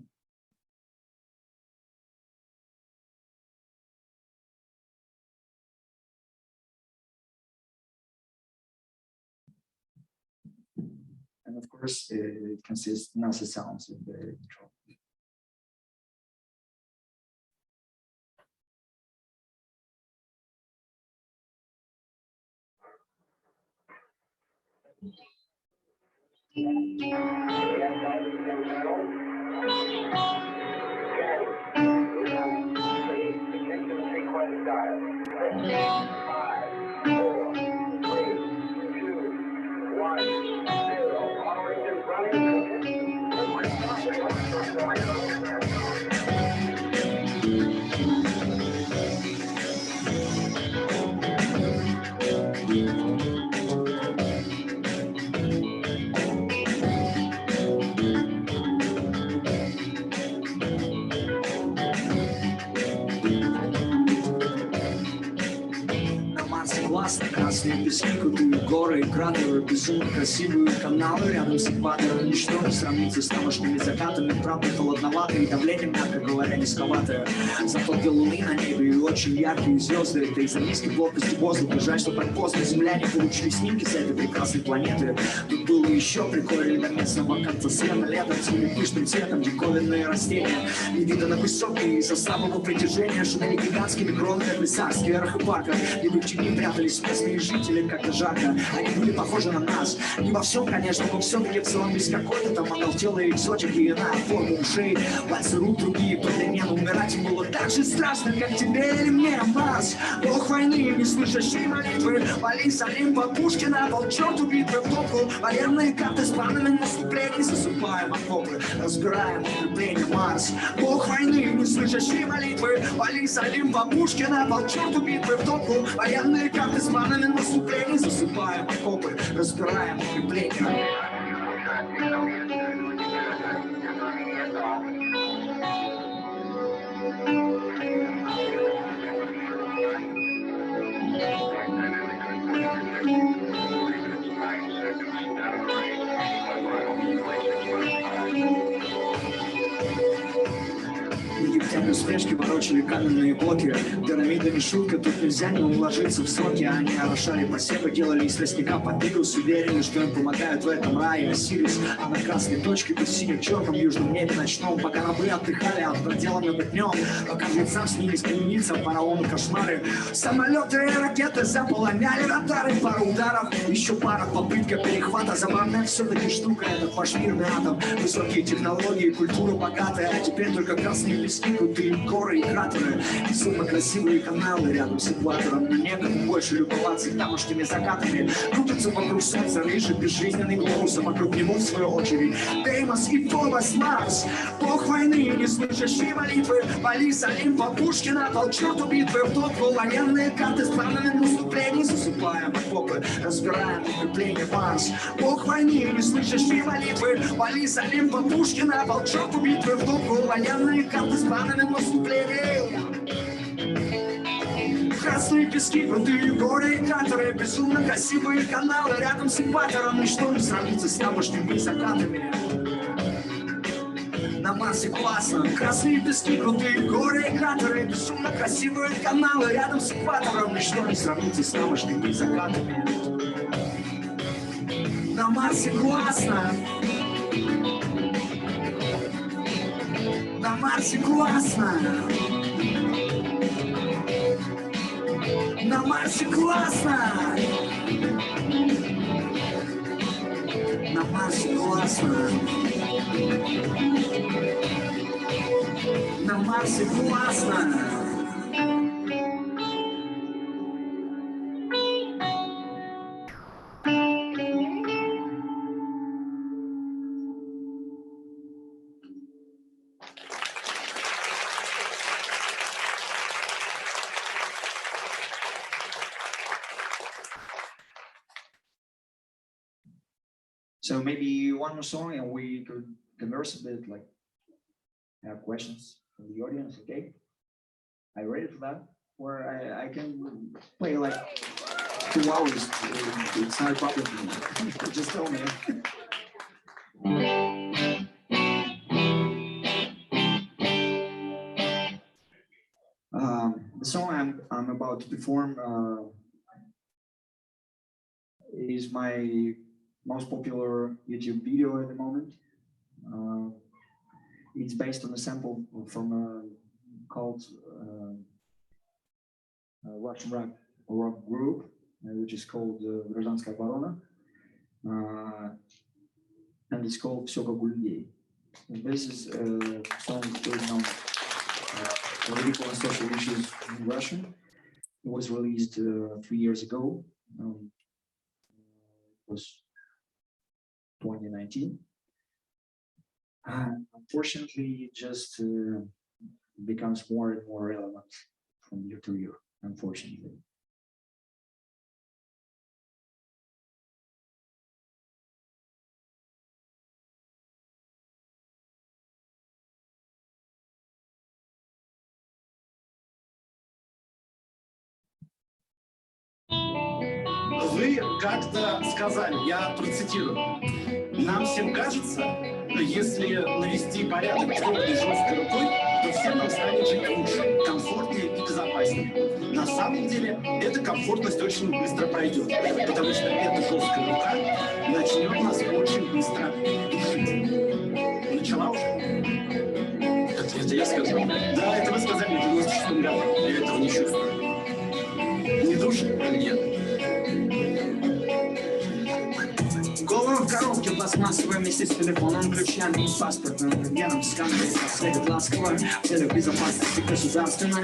And of course, it consists NASA sounds in the intro. Красные пески, крутые горы и кратеры, безумно красивые каналы рядом с экватором. Ничто не сравнится с тамошними закатами, правда холодновато и давление, мягко говоря, низковатое. Зато две луны на небе и очень яркие звезды. Это из-за низкой плотности воздуха. Жаль, что так поздно земляне получили снимки с этой прекрасной планеты. Тут было еще прикольнее до местного конца света. Летом цвели пышным цветом диковинные растения. Не видно высокие из-за слабого притяжения. Шумели гигантскими кронами в лесах, скверах и парках. И в их тени прятались местные жители, как-то жарко. Они были похожи на нас. Не во всем, конечно, но все-таки в целом без какой-то там оголтелой экзотики. Иная форма ушей, пальцы рук другие по длине. Но умирать им было так же страшно, как тебе или мне. Марс, бог войны, не слышащий молитвы. Вали Салим по Пушкина, волчок убитвы в топку. Военные карты с планами наступлений. Засыпаем окопы, разбираем укрепления. Марс, бог войны, не слышащий молитвы. Вали Салим по Пушкина, волчок убитвы в топку. Военные карты с планами наступлений. Засыпаем окопы, разбираем укрепления. флешки ворочали каменные блоки. Пирамидами шутка, тут нельзя не уложиться в сроки. Они орошали посевы, делали из тростника папирус. Уверены, что им помогают в этом рае Осирис. А на красной точке под синим черным южном небе ночном, пока рабы отдыхали от проделанного днем, пока жрецам снились каменица, фараоны кошмары. Самолеты и ракеты заполоняли радары. Пару ударов, еще пара попытка перехвата. Забавная все-таки штука, этот ваш мирный атом. Высокие технологии, культура богатая. А теперь только красные пески, крутые горы и кратеры. Безумно красивые каналы рядом с экватором. Но некому больше любоваться тамошними закатами. Крутятся вокруг солнца рыжий безжизненный глобус, а вокруг него в свою очередь Деймос и Фобос Марс. Бог войны, не слышащий молитвы. Полис Олимпа, Пушкина, полчерту битвы. В тот военные карты с планами наступлений. Засыпаем окопы, разбираем укрепление Марс. Бог войны, не слышащий молитвы. Полис Олимпа, Пушкина, полчерту битвы. В тот военные карты с планами наступлений. Красные пески, крутые горы и кратеры, безумно красивые каналы рядом с экватором. Ничто не сравнится с тамошними закатами. На Марсе классно. Красные пески, крутые горы и кратеры, безумно красивые каналы рядом с экватором. Ничто не сравнится с тамошними закатами. На Марсе классно. На Марсе классно. На Марсе классно! На Марсе классно! На Марсе классно! So maybe one more song and we could converse a bit, like have questions from the audience, okay? Are you ready for that? Or I can play like 2 hours, it's not a problem for me. Just tell me. The song I'm about to perform is my most popular YouTube video at the moment. It's based on a sample from a called Russian rock group, which is called Гражданская оборона, and it's called Всё как у людей. This is a song written on political and social issues in Russian. It was released 3 years ago. It was 2019. Unfortunately, it just becomes more and more relevant from year to year, unfortunately. Вы как-то сказали, я процитирую, нам всем кажется, если навести порядок твердой жесткой рукой, то всем нам станет жить лучше, комфортнее и безопаснее. На самом деле, эта комфортность очень быстро пройдет, потому что эта жесткая рука начнет нас очень быстро душить. Начала уже? Это я сказал? Да, это вы сказали в 96-м году. Я этого не чувствую. Не душит? Нет. Голову в коробке пластмассовой вместе с телефоном, ключами и паспортным рентгеном, сканером светит ласково в целях безопасности государственной.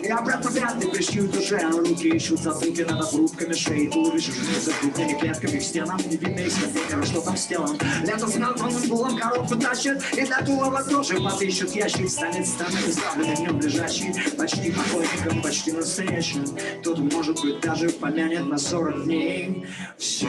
И обратно вряд ли пришьют уже, руки ищут затылки над обрубками шеи, туловища за крупными клетками к стенам, не видно из контейнера, что там с телом. Лето с мелконным булом коробку тащит, и для Тулова тоже подыщут ящик, станет странным избавленным в нем лежащий, почти покойником, почти настоящим. Кто-то, может быть, даже помянет на 40 дней. Все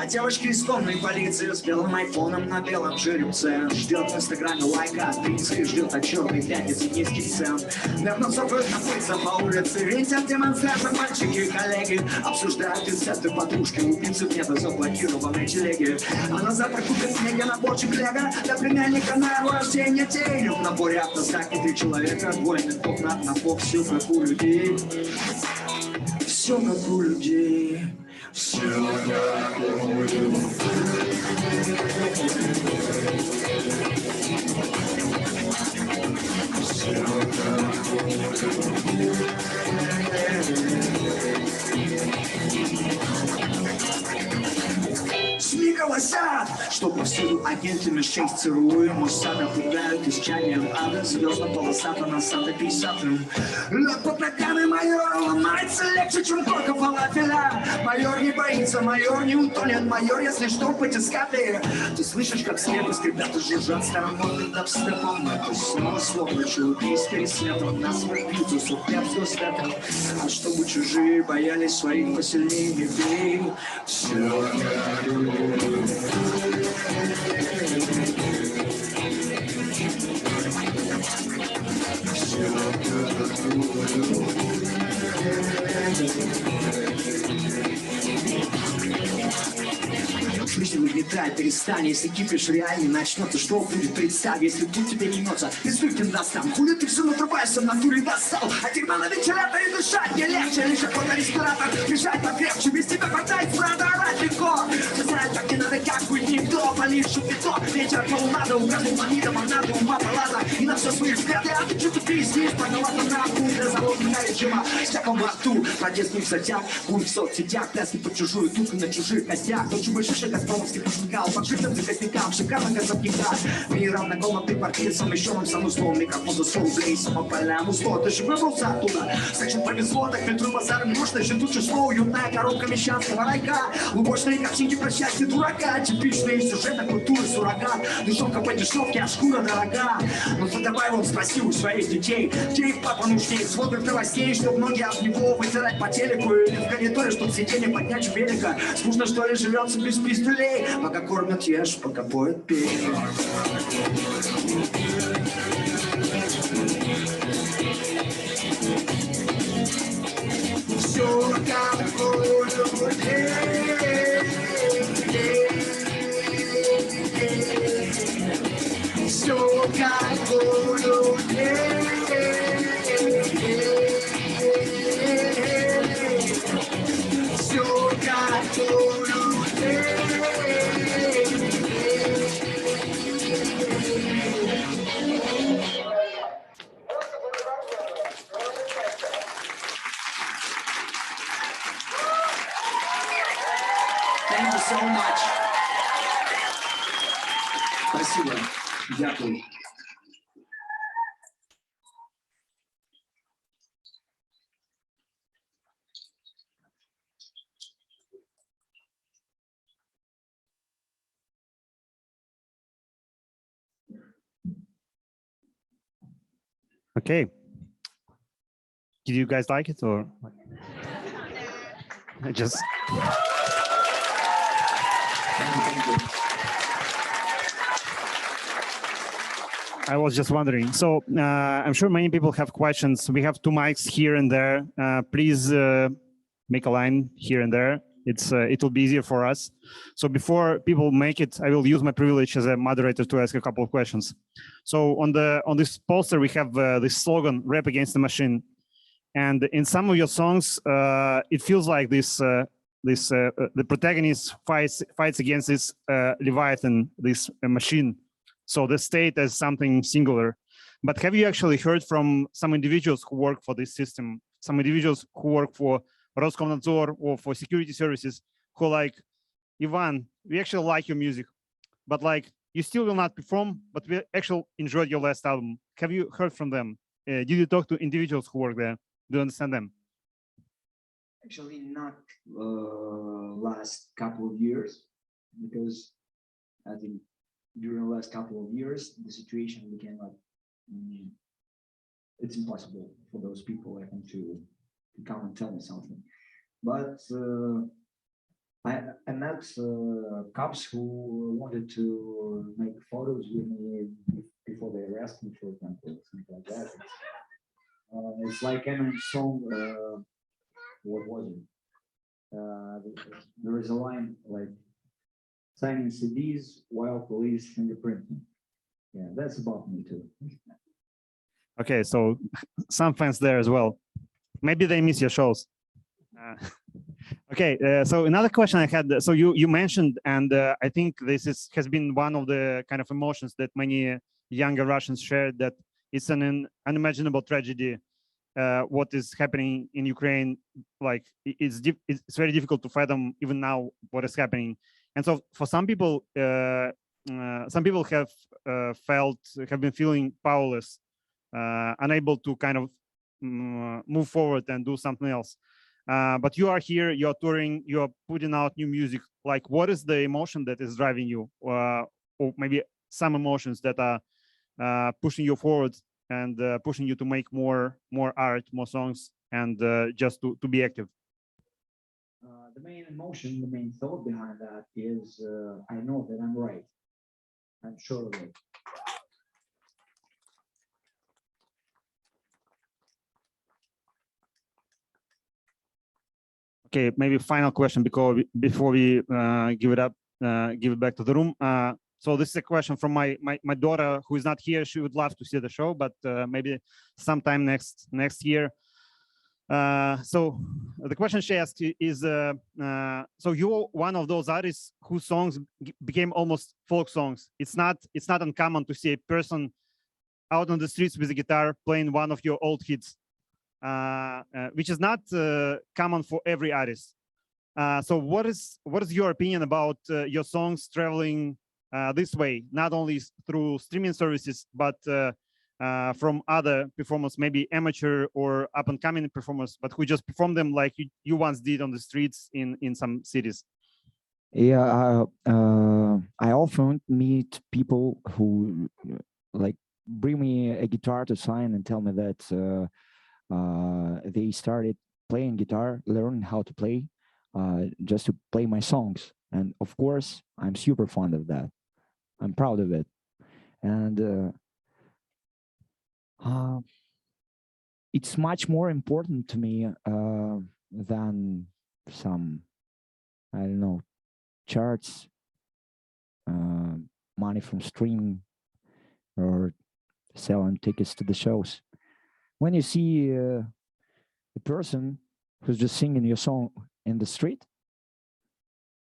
А девочки из конной полиции с белым айфоном на белом жеребце ждет в инстаграме лайка от принца и ждет от черной пятницы низкий цен. Давно забыт напыться по улице, винтят демонстрации мальчики и коллеги, обсуждают рецепты подружки, убийцы в небо заблокированной телеги. А на завтра купит снега наборчик лего для племянника на его рождение тень. В наборе автозаки 3 человека, двое ментов на одного, все как у людей. Все как у людей. Все как у людей. СМИ голосят, что повсюду агенты МИ-6 ЦРУ и Моссада пугают исчадием ада звездно-полосато на Санта-50-м. Лед под ногами майора ломается легче, чем корка фалафеля. Майор не боится, майор не утонет, майор, если что, потискаты. Ты слышишь, как слепы скрипят и жужжат старомодным дабстепом. Это снова сволочи, убийц перед светом. Нас выпьют, усуплят все светом. А чтобы чужие боялись своих посильнее, не бей. Все как жизнь выгнетает, перестань. Если кипиш реальный начнется, что будет, представь. Если путь тебе не мнется, безвыкин даст там. Хули ты все надрубаешься, в натуре достал. А дерьма на вентиляторе дышать не легче. Лишь какой-то респиратор, бежать покрепче. Без тебя хватает, правда, орать легко. Все знают, как не надо, как быть никто. Поливший бетон, ветер полунада. Угрозу планета, магната, ума палата. И на все свои взгляды, а ты что-то пиздишь. Поняла-то нахуй для заложенного режима. Всяком во рту, про детских затях. Пункт в соцсетях, тески под чужую тупку на чужих костях. Кто чего больше газпромовских пошугал, подшитым за костякам, шикарных особняках. Неравнокомнатный квартир с совмещенным санузлом. Микрофон за 100 рублей, самопальное музло. Ты же выбрался оттуда, значит повезло. Так фильтруй базар, мощность, же тут число. Уютная коробка мещанского райка. Лубочные картинки про счастье дурака. Типичные сюжеты культуры суррогат. Дешевка по дешевке, а шкура дорога. Ну ты давай вот спроси у своих детей, где их папа нужнее, смотрит новостей, чтоб ноги об него вытирать по телеку. Или в гарнитуре, чтоб сиденье поднять у велика. Скучно, что ли, живется без пистолей. Пока кормят, ешь, пока поет, пей. Все как у людей. Все как у людей. Все как у людей. Thank you so much. Спасибо. Дякую. Okay. Did you guys like it or? I just. Thank you. I was just wondering. So I'm sure many people have questions. We have 2 mics here and there. Please make a line here and there. It will be easier for us. So before people make it, I will use my privilege as a moderator to ask a couple of questions. So on this poster, we have this slogan, "Rap against the machine." And in some of your songs, it feels like the protagonist fights against this Leviathan, this machine. So the state as something singular. But have you actually heard from some individuals who work for this system, some individuals who work for Roskomnadzor or for security services, who are like, Ivan, we actually like your music, but like you still will not perform, but we actually enjoyed your last album. Have you heard from them? Did you talk to individuals who work there? Do you understand them? Actually, not last couple of years, because I think during the last couple of years, the situation became like, it's impossible for those people, I think, to come and tell me something. But I met cops who wanted to make photos with me before they arrest me, for example, something like that. It's like Eminem song. What was it? There is a line like signing CDs while police fingerprinting. Yeah, that's about me too. Okay, so some fans there as well. Maybe they miss your shows. Okay, so another question I had. So you mentioned, and I think this has been one of the kind of emotions that many younger Russians share, that it's an unimaginable tragedy. What is happening in Ukraine, like it's very difficult to fathom even now what is happening. And so for some people have been feeling powerless, unable to kind of move forward and do something else. But you are here, you're touring, you're putting out new music. Like, what is the emotion that is driving you, or maybe some emotions that are pushing you forward and pushing you to make more art, more songs, and just to be active? The main emotion, the main thought behind that is I know that I'm right. I'm sure of it. Okay, maybe final question before we give it back to the room. So this is a question from my daughter, who is not here. She would love to see the show, but maybe sometime next year. So the question she asked is, so you're one of those artists whose songs became almost folk songs. It's not uncommon to see a person out on the streets with a guitar playing one of your old hits, which is not common for every artist. So what is your opinion about your songs traveling this way, not only through streaming services, but from other performers, maybe amateur or up-and-coming performers, but who just perform them like you once did on the streets in some cities? Yeah, I often meet people who like bring me a guitar to sign and tell me that they started playing guitar, learning how to play, just to play my songs. And of course, I'm super fond of that. I'm proud of it. And it's much more important to me than some, I don't know, charts, money from streaming, or selling tickets to the shows. When you see a person who's just singing your song in the street,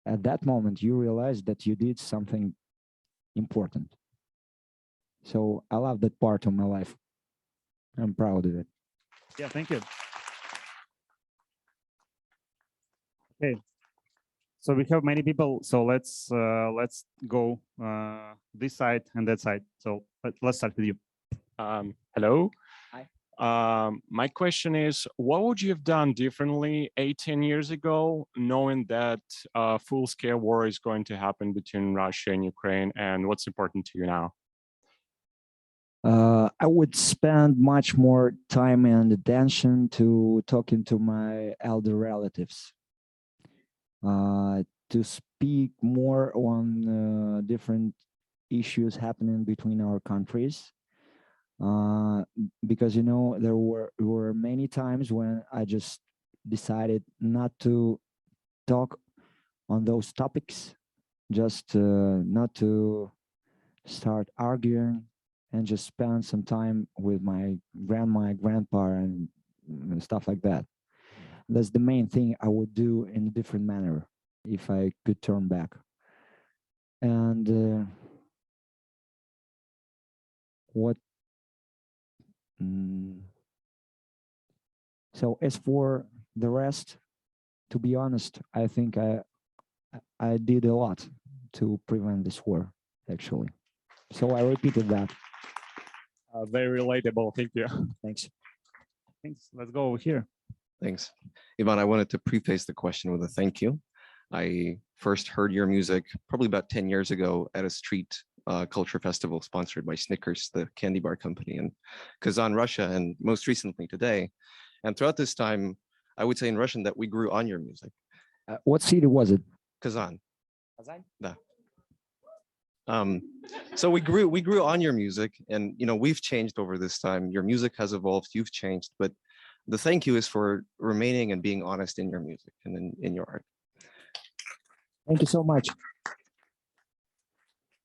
at that moment you realize that you did something important. So I love that part of my life. I'm proud of it. Yeah, thank you. Okay, so we have many people. So let's go this side and that side. So let's start with you. Hello. Hi. My question is, what would you have done differently 18 years ago, knowing that a full-scale war is going to happen between Russia and Ukraine, and what's important to you now? I would spend much more time and attention to talking to my elder relatives, to speak more on different issues happening between our countries. Because, you know, there were many times when I just decided not to talk on those topics, just not to start arguing, and just spend some time with my grandma, grandpa, and stuff like that. That's the main thing I would do in a different manner if I could turn back. And what? So as for the rest, to be honest, I think I did a lot to prevent this war, actually. So I repeated that. Very relatable. Thank you. Thanks. Thanks. Let's go over here. Thanks. Ivan, I wanted to preface the question with a thank you. I first heard your music probably about 10 years ago at a street culture festival sponsored by Snickers, the candy bar company, in Kazan, Russia, and most recently today. And throughout this time, I would say in Russian that we grew on your music. What city was it? Kazan. Da. So we grew on your music, and we've changed over this time. Your music has evolved, you've changed, but the thank you is for remaining and being honest in your music and in your art. Thank you so much.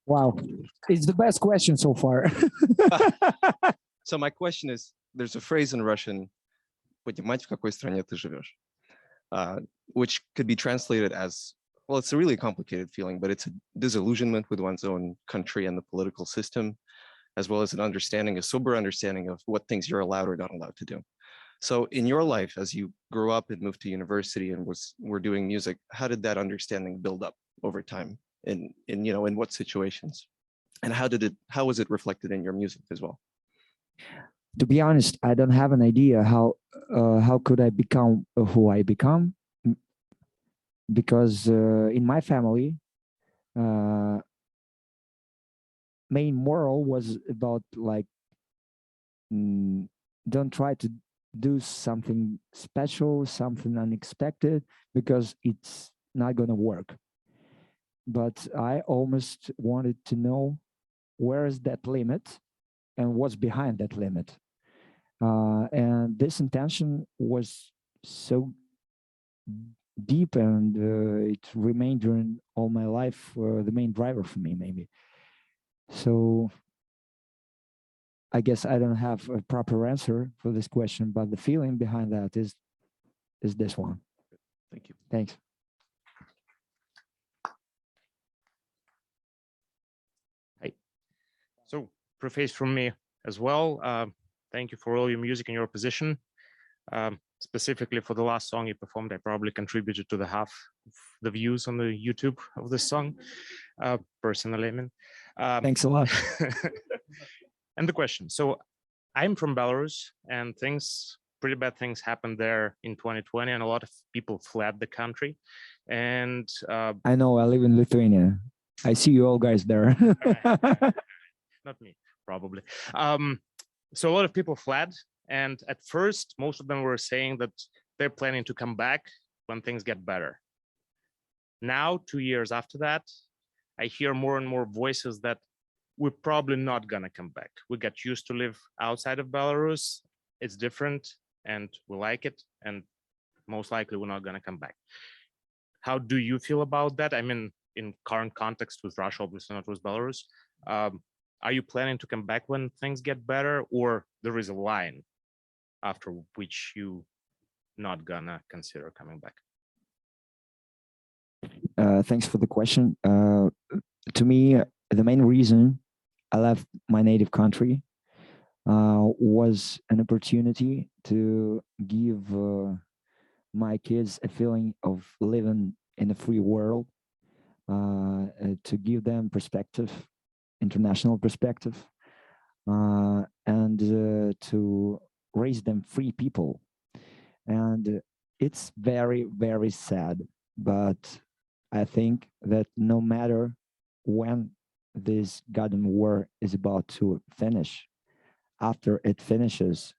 Wow, it's the best question so far. So my question is, there's a phrase in Russian, "Понимать, в какой стране ты живешь," which could be translated as, well, it's a really complicated feeling, but it's a disillusionment with one's own country and the political system, as well as an understanding, a sober understanding of what things you're allowed or not allowed to do. So in your life, as you grew up and moved to university and were doing music, how did that understanding build up over time? In what situations? And how was it reflected in your music as well? To be honest, I don't have an idea how could I become who I become, because in my family, main moral was about like, don't try to do something special, something unexpected, because it's not going to work. But I almost wanted to know where is that limit and what's behind that limit. And this intention was so deep, and it remained during all my life the main driver for me, maybe. So I guess I don't have a proper answer for this question, but the feeling behind that is this one. Thank you. Thanks. So, preface from me as well. Thank you for all your music and your position. Specifically for the last song you performed, I probably contributed to the half of the views on the YouTube of this song, personally, I mean. Thanks a lot. And the question. So I'm from Belarus, and pretty bad things happened there in 2020, and a lot of people fled the country. And I know, I live in Lithuania. I see you all guys there. Not me, probably. So a lot of people fled, and at first, most of them were saying that they're planning to come back when things get better. Now, 2 years after that, I hear more and more voices that we're probably not gonna come back. We got used to live outside of Belarus. It's different, and we like it, and most likely we're not gonna come back. How do you feel about that? I mean, in current context with Russia, obviously not with Belarus. Are you planning to come back when things get better, or there is a line after which you not gonna consider coming back? Thanks for the question. To me, the main reason I left my native country was an opportunity to give my kids a feeling of living in a free world, to give them perspective, international perspective, and to raise them free people. And it's very, very sad, but I think that no matter when this goddamn war is about to finish, after it finishes,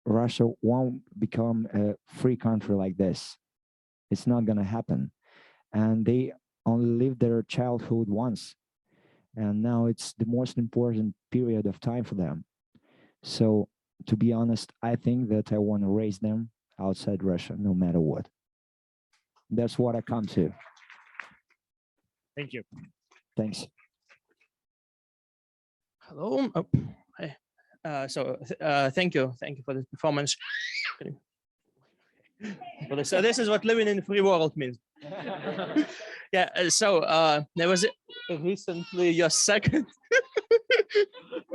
Russia won't become a free country like this. It's not going to happen. And they only lived their childhood once. And now it's the most important period of time for them. So, to be honest, I think that I want to raise them outside Russia, no matter what. That's what I come to. Thank you. Thanks. Hello. Oh, hi. Thank you for the performance. So this is what living in a free world means. Yeah. There was recently your second.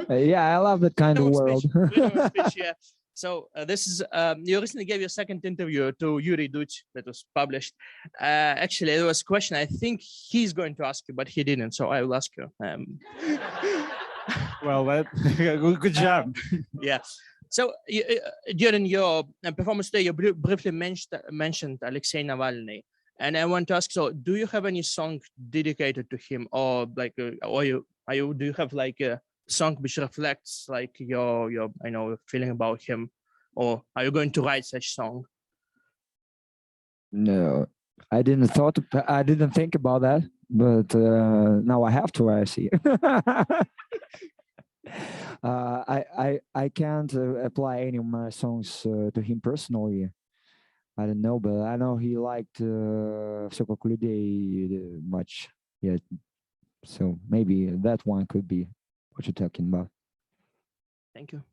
Yeah, I love that kind of world. Speech, yeah. So this is you recently gave your second interview to Yuri Duch that was published. Actually, there was a question I think he's going to ask you, but he didn't. So I will ask you. Well, good job. Yeah. So during your performance today, you briefly mentioned Alexei Navalny, and I want to ask: so, do you have any song dedicated to him, or like, do you have like a song which reflects like your feeling about him, or are you going to write such song? No, I didn't think about that, but now I have to. I see. I can't apply any of my songs to him personally. I don't know, but I know he liked Всё как у людей much. Yeah, so maybe that one could be what you're talking about. Thank you.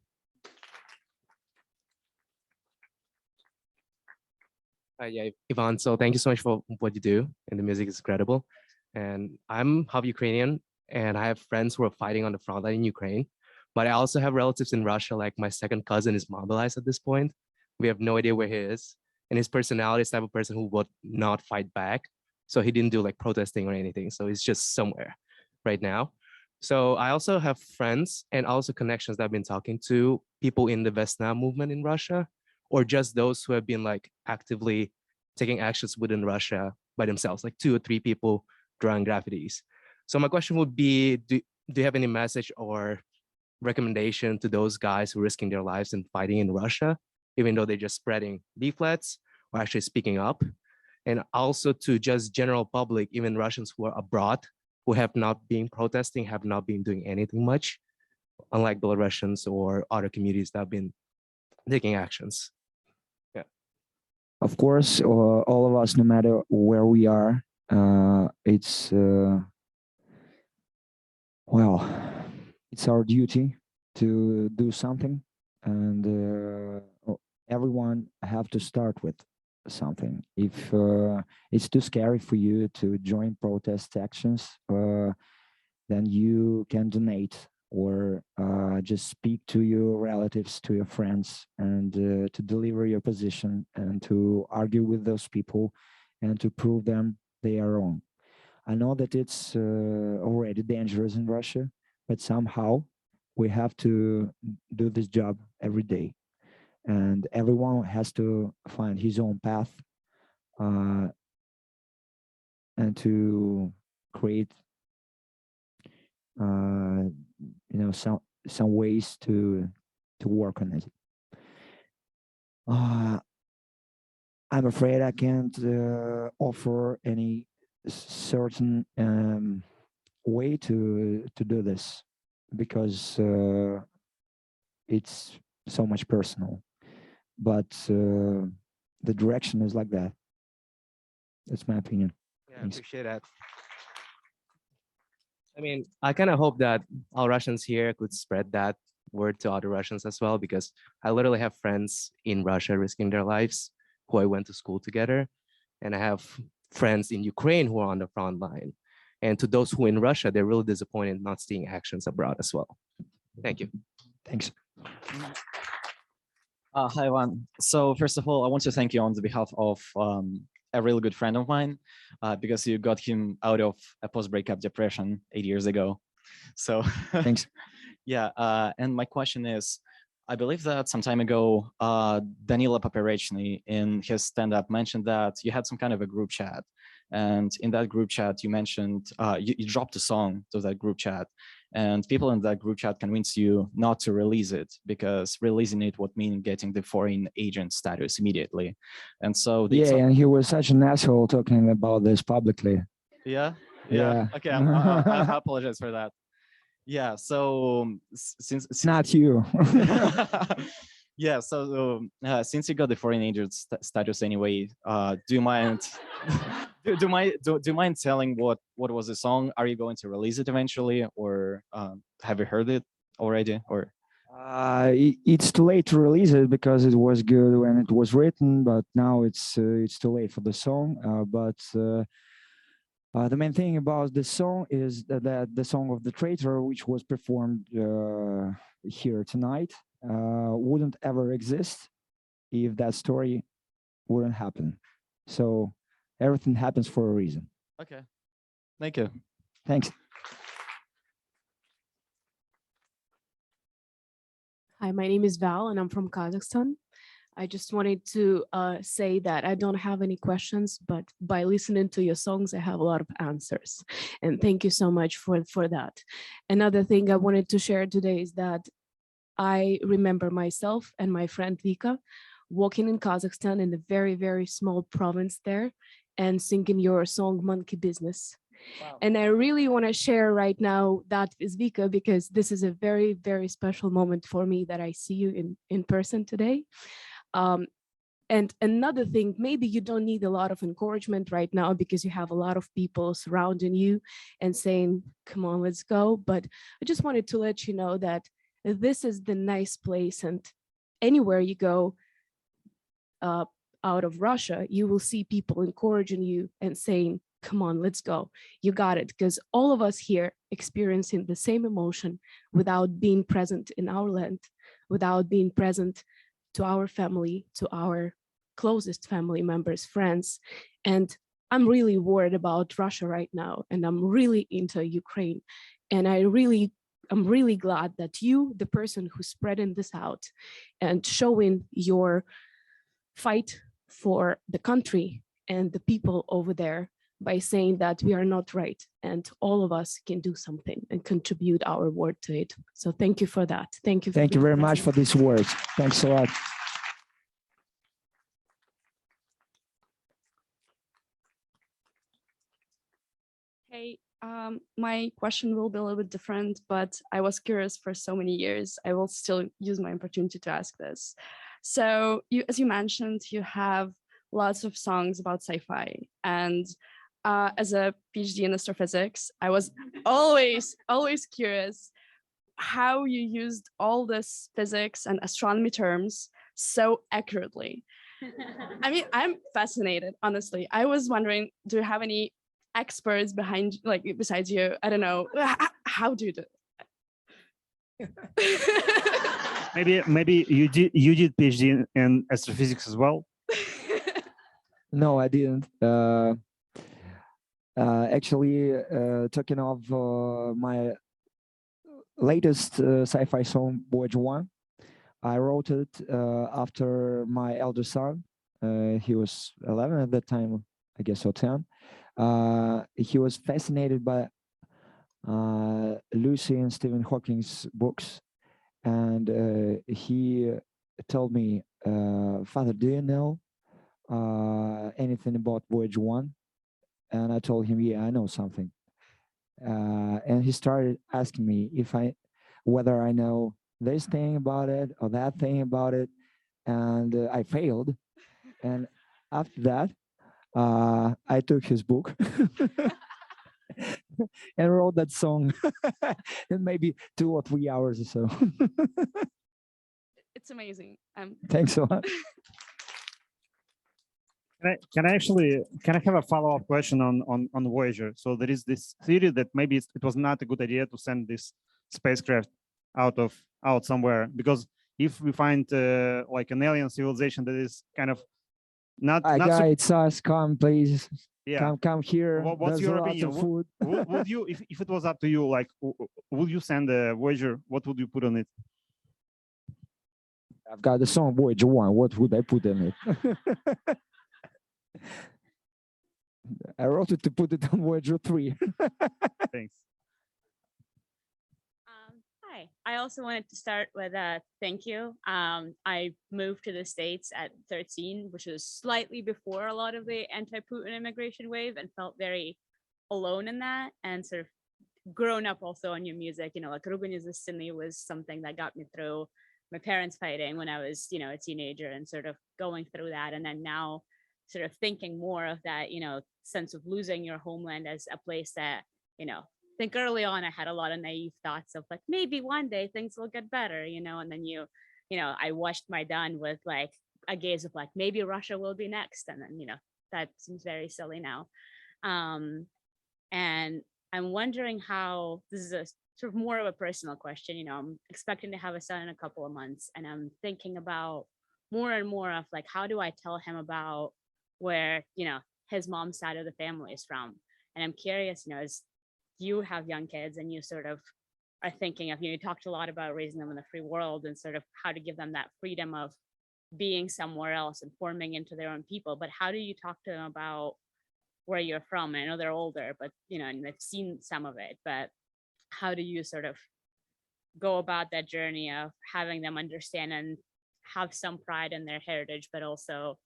Yeah, Ivan, so thank you so much for what you do, and the music is incredible. And I'm half Ukrainian, and I have friends who are fighting on the front line in Ukraine, but I also have relatives in Russia, like my second cousin is mobilized at this point. We have no idea where he is, and his personality is the type of person who would not fight back. So he didn't do like protesting or anything. So he's just somewhere right now. So I also have friends and also connections that I've been talking to people in the Vesna movement in Russia, or just those who have been like actively taking actions within Russia by themselves, like 2 or 3 people drawing graffitis. So my question would be, do you have any message or recommendation to those guys who are risking their lives and fighting in Russia, even though they're just spreading leaflets or actually speaking up? And also to just general public, even Russians who are abroad, who have not been protesting, have not been doing anything much, unlike Belarusians or other communities that have been taking actions. Of course, all of us, no matter where we are, it's well, it's our duty to do something, and everyone have to start with something. If it's too scary for you to join protest actions, then you can donate or just speak to your relatives, to your friends, and to deliver your position and to argue with those people and to prove them they are wrong. I know that it's already dangerous in Russia, but somehow we have to do this job every day. And everyone has to find his own path and to create some ways to work on it. I'm afraid I can't offer any certain way to do this because it's so much personal. But the direction is like that. That's my opinion. Yeah, I appreciate that. I mean, I kind of hope that all Russians here could spread that word to other Russians as well, because I literally have friends in Russia risking their lives who I went to school together. And I have friends in Ukraine who are on the front line. And to those who are in Russia, they're really disappointed not seeing actions abroad as well. Thank you. Thanks. Hi, Ivan. So first of all, I want to thank you on the behalf of a really good friend of mine, because you got him out of a post-breakup depression 8 years ago. So thanks. Yeah, and my question is, I believe that some time ago, Danila Poperechny in his stand-up mentioned that you had some kind of a group chat. And in that group chat, you mentioned, you dropped a song to that group chat. And people in that group chat convinced you not to release it because releasing it would mean getting the foreign agent status immediately. And so yeah, and he was such an asshole talking about this publicly. Yeah. Yeah. Okay, I apologize for that. Yeah. So since not you. Yeah. So since you got the foreign agent status anyway, do you mind? Do you mind telling what was the song? Are you going to release it eventually, or have you heard it already? Or it's too late to release it because it was good when it was written, but now it's too late for the song. But the main thing about the song is that the song of the traitor, which was performed here tonight, wouldn't ever exist if that story wouldn't happen. So everything happens for a reason. Okay. Thank you. Thanks. Hi, my name is Val and I'm from Kazakhstan. I just wanted to say that I don't have any questions, but by listening to your songs, I have a lot of answers. And thank you so much for that. Another thing I wanted to share today is that I remember myself and my friend Vika walking in Kazakhstan in a very, very small province there. and singing your song Monkey Business. Wow. And I really want to share right now that with Vika, because this is a very, very special moment for me that I see you in person today. And another thing, maybe you don't need a lot of encouragement right now because you have a lot of people surrounding you and saying, come on, let's go. But I just wanted to let you know that this is the nice place, and anywhere you go out of Russia, you will see people encouraging you and saying, come on, let's go. You got it. Because all of us here experiencing the same emotion without being present in our land, without being present to our family, to our closest family members, friends. And I'm really worried about Russia right now, and I'm really into Ukraine. And I'm really glad that you, the person who's spreading this out and showing your fight for the country and the people over there by saying that we are not right and all of us can do something and contribute our word to it. So thank you for that. Thank you. Thank you very much for these words. Thanks a lot. Hey, my question will be a little bit different, but I was curious for so many years. I will still use my opportunity to ask this. So as you mentioned, you have lots of songs about sci-fi, and as a PhD in astrophysics, I was always curious how you used all this physics and astronomy terms so accurately. I mean, I'm fascinated, honestly. I was wondering, do you have any experts behind, like, besides you? I don't know, how do you do it? Maybe you did PhD in astrophysics as well? No, I didn't. Actually, talking of my latest sci-fi song, Voyage 1, I wrote it after my elder son. He was 11 at that time, I guess, or 10. He was fascinated by Lucy and Stephen Hawking's books. And he told me, Father, do you know anything about Voyage 1? And I told him, yeah, I know something. And he started asking me whether I know this thing about it or that thing about it. And I failed. And after that, I took his book and wrote that song in maybe 2 or 3 hours or so. It's amazing. Thanks a lot. Can I have a follow-up question on Voyager? So there is this theory that maybe it was not a good idea to send this spacecraft out somewhere, because if we find like an alien civilization that is kind of not it's us. Come, please. Yeah. Come here. What's There's your lots opinion? of food. Would you, if it was up to you, like, would you send a Voyager? What would you put on it? I've got the song Voyager 1. What would I put in it? I wrote it to put it on Voyager 3. Thanks. Hi, I also wanted to start with a thank you. I moved to the States at 13, which was slightly before a lot of the anti-Putin immigration wave, and felt very alone in that, and sort of grown up also on your music. You know, like Ruben Izistini was something that got me through my parents fighting when I was, a teenager, and sort of going through that. And then now sort of thinking more of that, sense of losing your homeland as a place that, I think early on I had a lot of naive thoughts of like, maybe one day things will get better, and then I watched my dad with like a gaze of like, maybe Russia will be next. And then, that seems very silly now. And I'm wondering how, this is a sort of more of a personal question, I'm expecting to have a son in a couple of months, and I'm thinking about more and more of like, how do I tell him about where, his mom's side of the family is from? And I'm curious, as you have young kids and you sort of are thinking of, you talked a lot about raising them in the free world and sort of how to give them that freedom of being somewhere else and forming into their own people. But how do you talk to them about where you're from? I know they're older, but, and they've seen some of it, but how do you sort of go about that journey of having them understand and have some pride in their heritage, but also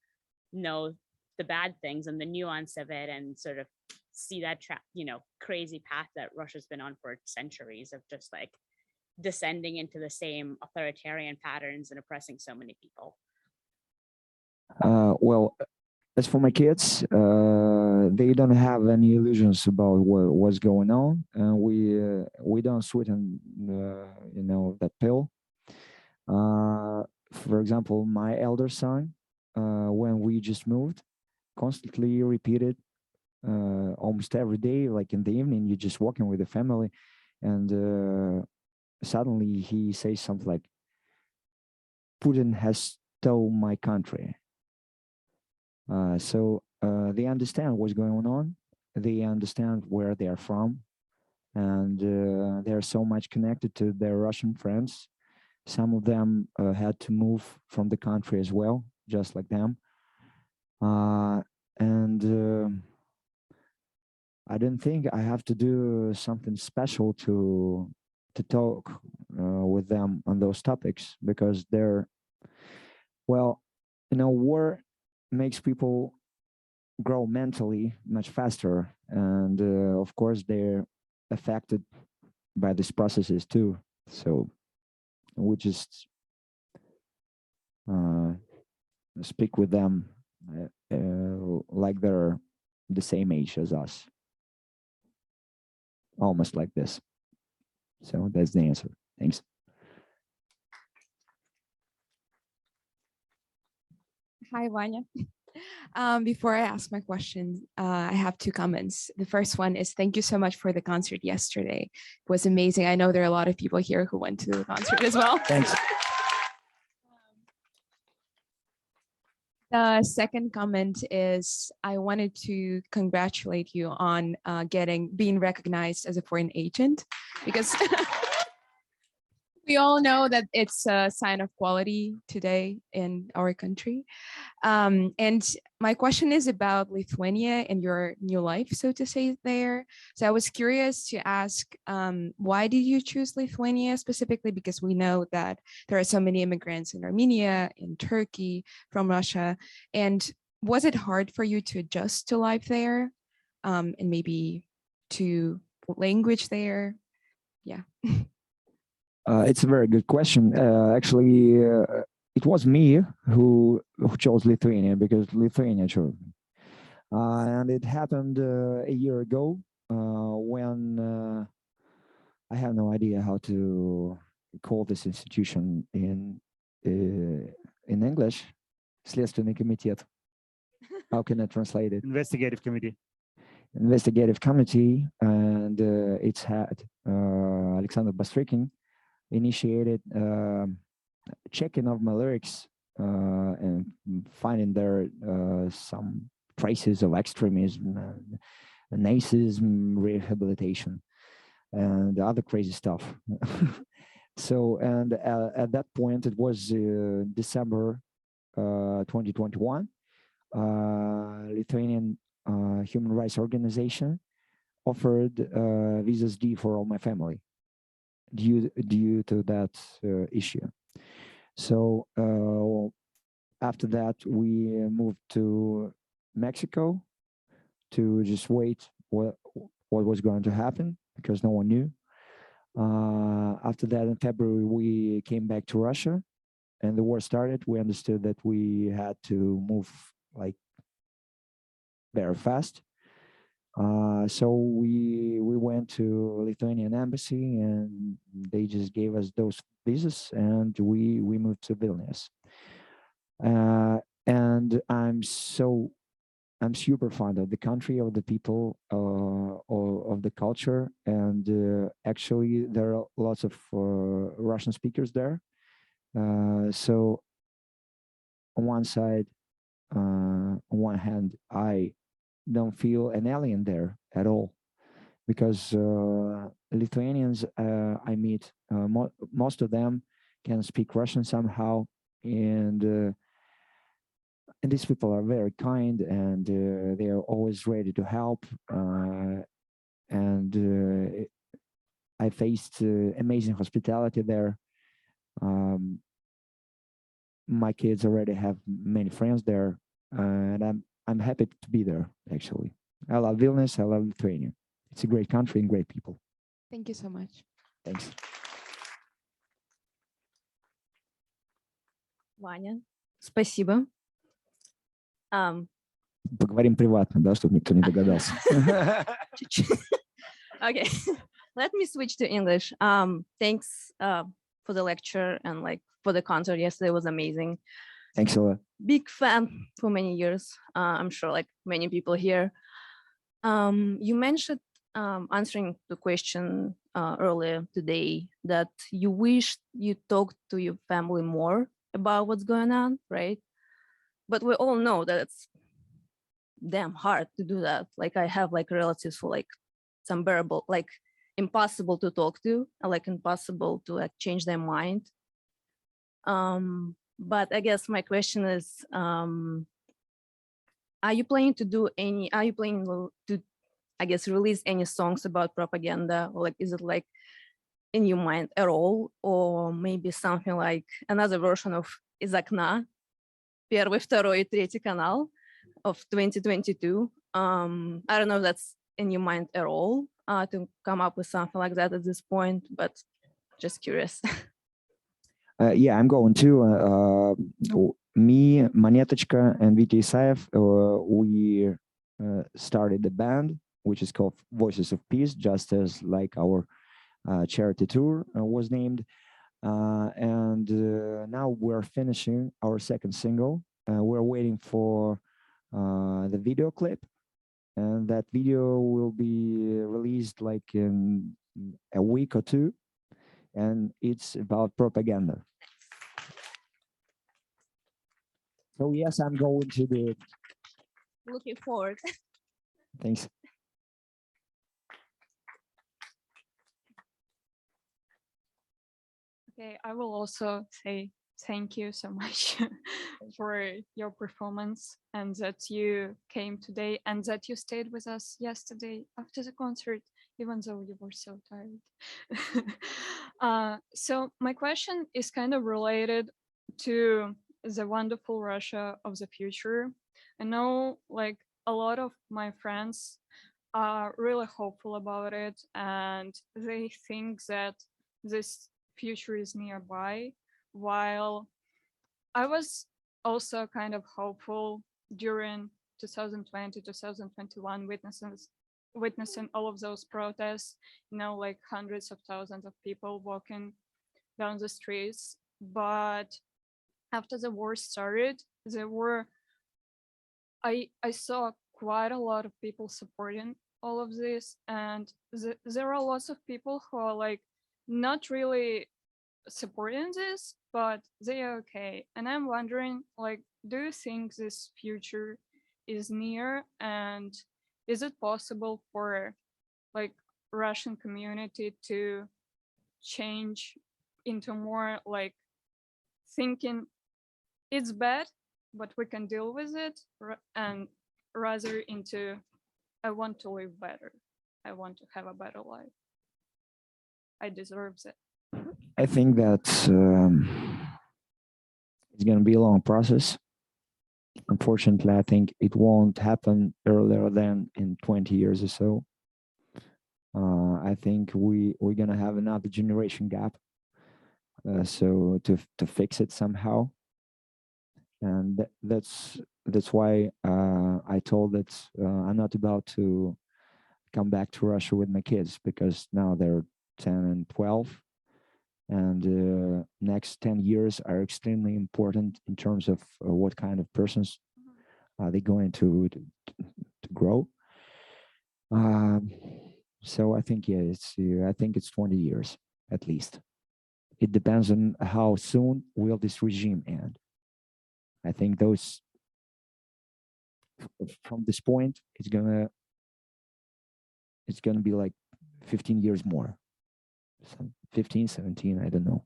know the bad things and the nuance of it, and sort of see that crazy path that Russia's been on for centuries of just like descending into the same authoritarian patterns and oppressing so many people. Well, as for my kids, they don't have any illusions about what's going on, and we don't sweeten, that pill. For example, my elder son, when we just moved, constantly repeated almost every day, like in the evening, you're just walking with the family, and suddenly he says something like, "Putin has stole my country." So they understand what's going on. They understand where they are from, and they're so much connected to their Russian friends. Some of them had to move from the country as well, just like them. And I don't think I have to do something special to talk with them on those topics, because they're, well, war makes people grow mentally much faster, and of course they're affected by these processes too. So we just speak with them like they're the same age as us, almost like this. So that's the answer. Thanks. Hi, Vanya. Before I ask my question, I have two comments. The first one is thank you so much for the concert yesterday. It was amazing. I know there are a lot of people here who went to the concert as well. Thanks. The second comment is I wanted to congratulate you on being recognized as a foreign agent, because we all know that it's a sign of quality today in our country. And my question is about Lithuania and your new life, so to say, there. So I was curious to ask, why did you choose Lithuania specifically? Because we know that there are so many immigrants in Armenia, in Turkey, from Russia. And was it hard for you to adjust to life there, and maybe to language there? Yeah. It's a very good question. Actually, it was me who chose Lithuania, because Lithuania chose me. And it happened a year ago when I have no idea how to call this institution in English. Следственный комитет. How can I translate it? Investigative committee. Investigative committee, and its head, Alexander Bastrykin, initiated checking of my lyrics and finding there some traces of extremism, Nazism, rehabilitation, and other crazy stuff. So, and at that point, it was December 2021, Lithuanian Human Rights Organization offered visas D for all my family due to that issue. So after that, we moved to Mexico to just wait what was going to happen, because no one knew. After that, in February, we came back to Russia, and the war started. We understood that we had to move like very fast. So we went to Lithuanian embassy, and they just gave us those visas, and we moved to Vilnius. And I'm super fond of the country, of the people, of the culture, and actually there are lots of Russian speakers there. So on one side, on one hand, I don't feel an alien there at all, because Lithuanians I meet, most of them can speak Russian somehow, and these people are very kind, and they are always ready to help. And I faced amazing hospitality there. My kids already have many friends there, and I'm happy to be there, actually. I love Vilnius, I love Lithuania. It's a great country and great people. Thank you so much. Thanks. Ваня, спасибо. Поговорим приватно, да, чтобы никто не догадался. Okay, let me switch to English. Thanks for the lecture and like for the concert yesterday. Was amazing. Thanks a lot. Big fan for many years. I'm sure like many people here. You mentioned answering the question earlier today that you wish you talked to your family more about what's going on, right? But we all know that it's damn hard to do that. Like I have like relatives who like it's unbearable, like impossible to talk to, like impossible to like change their mind. But I guess my question is, are you planning to, I guess, release any songs about propaganda? Or like, is it like in your mind at all? Or maybe something like another version of «Из окна», первый, второй, третий канал of 2022. I don't know if that's in your mind at all to come up with something like that at this point, but just curious. Yeah, I'm going to. Me, Monetochka, and Vita Isaev, we started the band, which is called Voices of Peace, just as like our charity tour was named. And now we're finishing our second single. We're waiting for the video clip, and that video will be released like in a week or two, and it's about propaganda. So yes, I'm going to do it. Looking forward. Thanks. Okay, I will also say thank you so much for your performance and that you came today and that you stayed with us yesterday after the concert, even though you were so tired. So my question is kind of related to the wonderful Russia of the future. I know like a lot of my friends are really hopeful about it and they think that this future is nearby, while I was also kind of hopeful during 2020, 2021, witnessing all of those protests, you know, like hundreds of thousands of people walking down the streets. But after the war started, I saw quite a lot of people supporting all of this, and there are lots of people who are like not really supporting this, but they are okay. And I'm wondering, like, do you think this future is near, and is it possible for like Russian community to change into more like thinking it's bad, but we can deal with it, and rather into I want to live better, I want to have a better life, I deserve it? I think that it's going to be a long process. Unfortunately, I think it won't happen earlier than in 20 years or so. I think we're going to have another generation gap. So to fix it somehow. And that's why I told that I'm not about to come back to Russia with my kids, because now they're 10 and 12. And next 10 years are extremely important in terms of what kind of persons are they going to grow. So I think, yeah, I think it's 20 years at least. It depends on how soon will this regime end. I think from this point, it's gonna be like 15 years more. 15, 17, I don't know.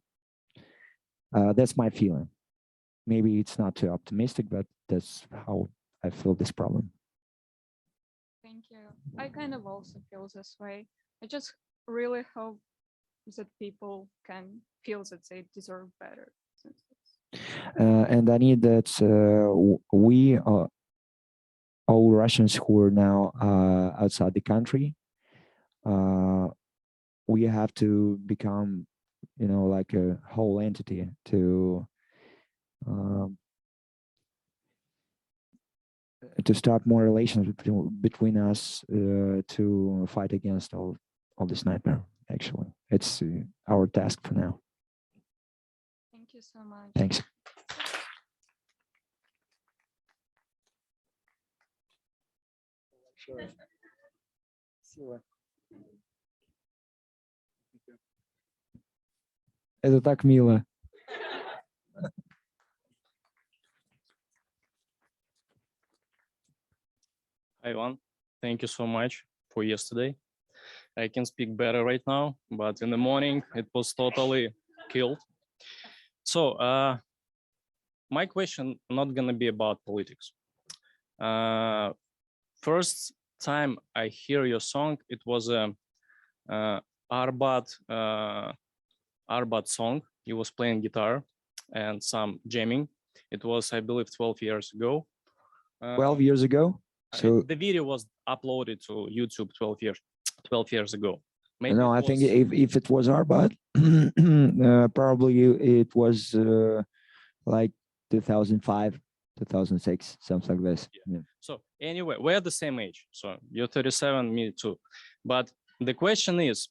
That's my feeling. Maybe it's not too optimistic, but that's how I feel this problem. Thank you. I kind of also feel this way. I just really hope that people can feel that they deserve better. And I need that we all Russians who are now outside the country, we have to become, like a whole entity to start more relations between us to fight against all this nightmare. Actually, it's our task for now. Thank you so much. Thanks. Это так мило. Hi, Ivan. Thank you so much for yesterday. I can speak better right now, but in the morning it was totally killed. So my question not gonna be about politics. First time I hear your song, it was a Arbat song. He was playing guitar and some jamming. It was, I believe, 12 years ago. 12 years ago? So the video was uploaded to YouTube 12 years ago. Maybe no, I think if it was Arbat, probably it was like 2005, 2006, something like this. Yeah. So anyway, we're the same age. So you're 37, me too. But the question is,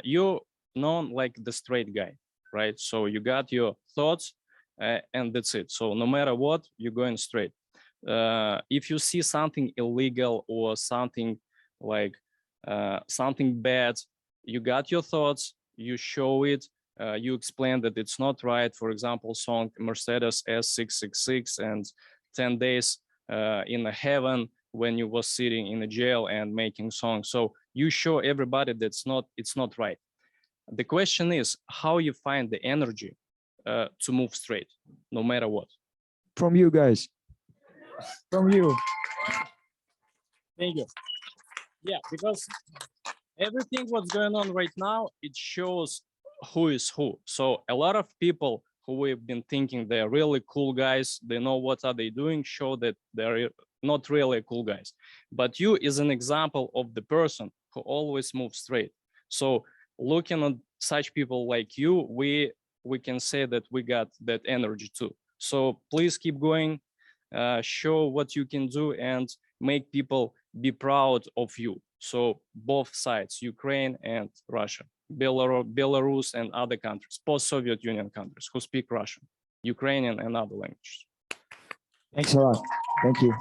you known like the straight guy, right? So you got your thoughts and that's it. So no matter what, you're going straight. If you see something illegal or something like something bad, you got your thoughts, you show it, you explain that it's not right. For example, song Mercedes S666 and 10 days in the heaven when you was sitting in a jail and making songs. So you show everybody that's it's not right. The question is how you find the energy to move straight, no matter what. From you guys. From you. Thank you. Yeah, because everything what's going on right now, it shows who is who. So a lot of people who we've been thinking they're really cool guys, they know what are they doing, show that they're not really cool guys. But you is an example of the person who always moves straight. So looking at such people like you, we can say that we got that energy too. So please keep going, show what you can do and make people be proud of you. So both sides, Ukraine and Russia, Belarus and other countries, post-Soviet Union countries who speak Russian, Ukrainian and other languages. Thanks a lot. Thank you.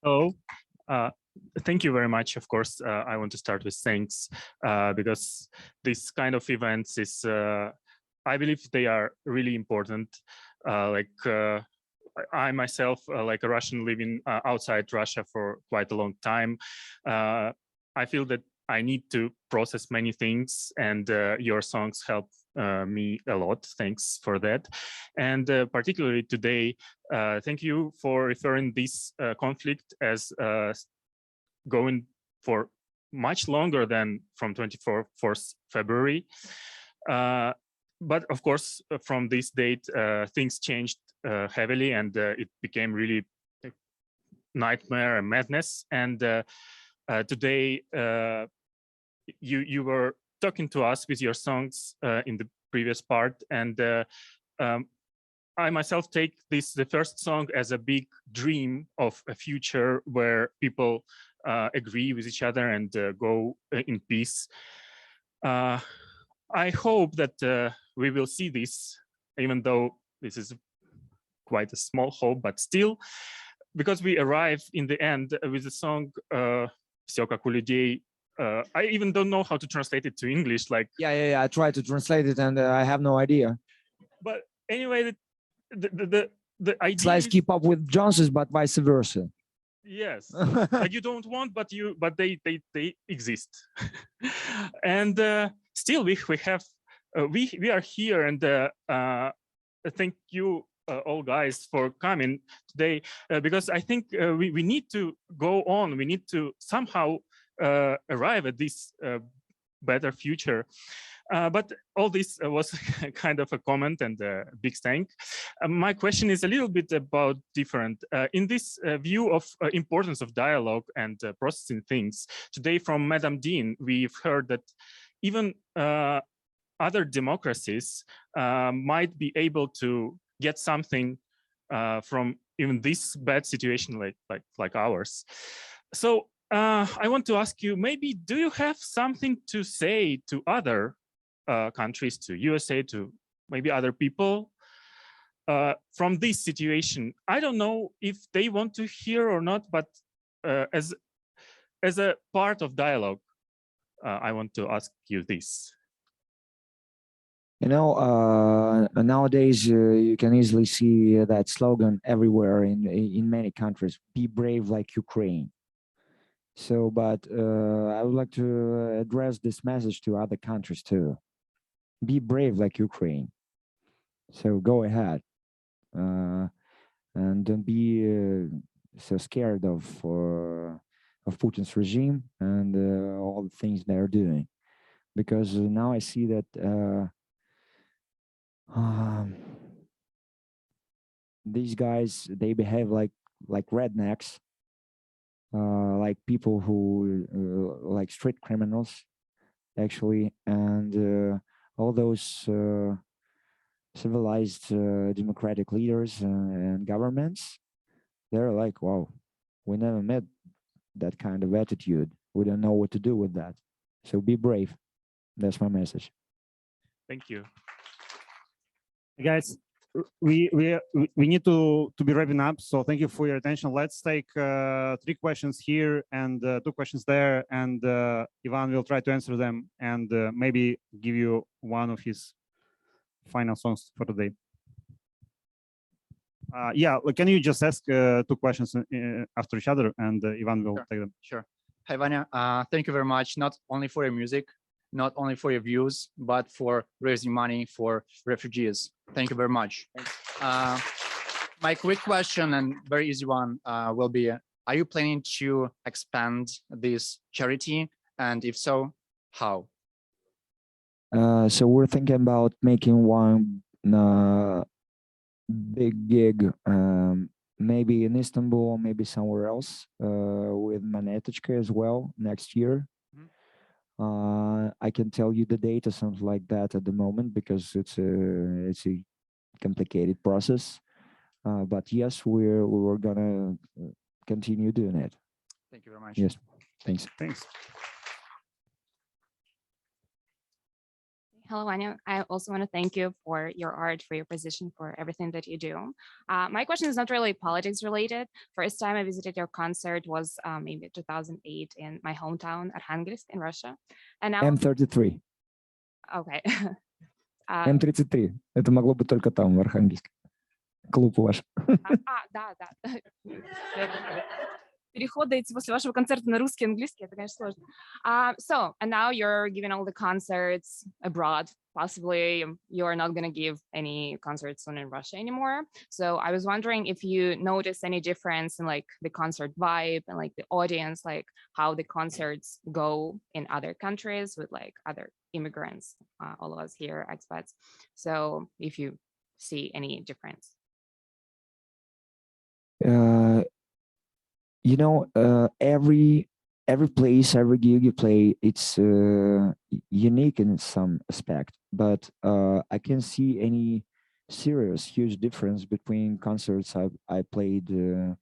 Oh, thank you very much. Of course, I want to start with thanks because this kind of events is, I believe they are really important. I myself, like a Russian living outside Russia for quite a long time, I feel that I need to process many things, and your songs help me a lot. Thanks for that. And particularly today, thank you for referring this conflict as going for much longer than from 24th February. But of course, from this date, things changed heavily, and it became really a nightmare and madness. And today, you were talking to us with your songs in the previous part, and I myself take the first song as a big dream of a future where people agree with each other and go in peace. I hope that we will see this, even though this is quite a small hope, but still, because we arrive in the end with the song "Всё как у людей." I even don't know how to translate it to English. Like yeah, I tried to translate it and I have no idea. But anyway, the idea. It's like keep up with Joneses, but vice versa. Yes, like you don't want, but they exist, and still we have we are here, and thank you all guys for coming today, because I think we need to go on. We need to somehow arrive at this better future. But all this was kind of a comment and a big thank. My question is a little bit about different. In this view of importance of dialogue and processing things, today from Madam Dean, we've heard that even other democracies might be able to get something from even this bad situation like ours. So I want to ask you, maybe do you have something to say to other countries, to USA, to maybe other people from this situation? I don't know if they want to hear or not, but as a part of dialogue, I want to ask you this. You know, nowadays you can easily see that slogan everywhere in many countries: "Be brave like Ukraine." So, but I would like to address this message to other countries too. Be brave like Ukraine. So go ahead, and don't be so scared of Putin's regime and all the things they're doing, because now I see that these guys, they behave like rednecks, like people who like street criminals, actually, and all those civilized democratic leaders and governments, they're like, wow, we never met that kind of attitude. We don't know what to do with that. So be brave. That's my message. Thank you. Guys, we need to be wrapping up. So thank you for your attention. Let's take 3 questions here and 2 questions there, and Ivan will try to answer them and maybe give you one of his final songs for today. Yeah, can you just ask 2 questions after each other, and Ivan will take them. Sure. Hi, Vanya. Thank you very much, not only for your music, not only for your views, but for raising money for refugees. Thank you very much. My quick question, and very easy one, will be, are you planning to expand this charity? And if so, how? So we're thinking about making one big gig, maybe in Istanbul, maybe somewhere else, with Manetechka as well next year. I can tell you the date or something like that at the moment, because it's a complicated process. But yes, we're gonna continue doing it. Thank you very much. Yes, thanks. Thanks. Hello, Anya. I also want to thank you for your art, for your position, for everything that you do. My question is not really politics related. First time I visited your concert was maybe 2008 in my hometown, Arkhangelsk in Russia. And now М33. Okay. М33. Это могло быть только там, в Архангельске. Клуб ваш. Да. Переходы эти после вашего концерта на русский, английский, это, конечно, сложно. So, and now you're giving all the concerts abroad. Possibly you're not going to give any concerts soon in Russia anymore. So I was wondering if you notice any difference in like the concert vibe and like the audience, like how the concerts go in other countries with like other immigrants, all of us here, expats. So if you see any difference. You know, every place, every gig you play, it's unique in some aspect, but I can't see any serious huge difference between concerts I played in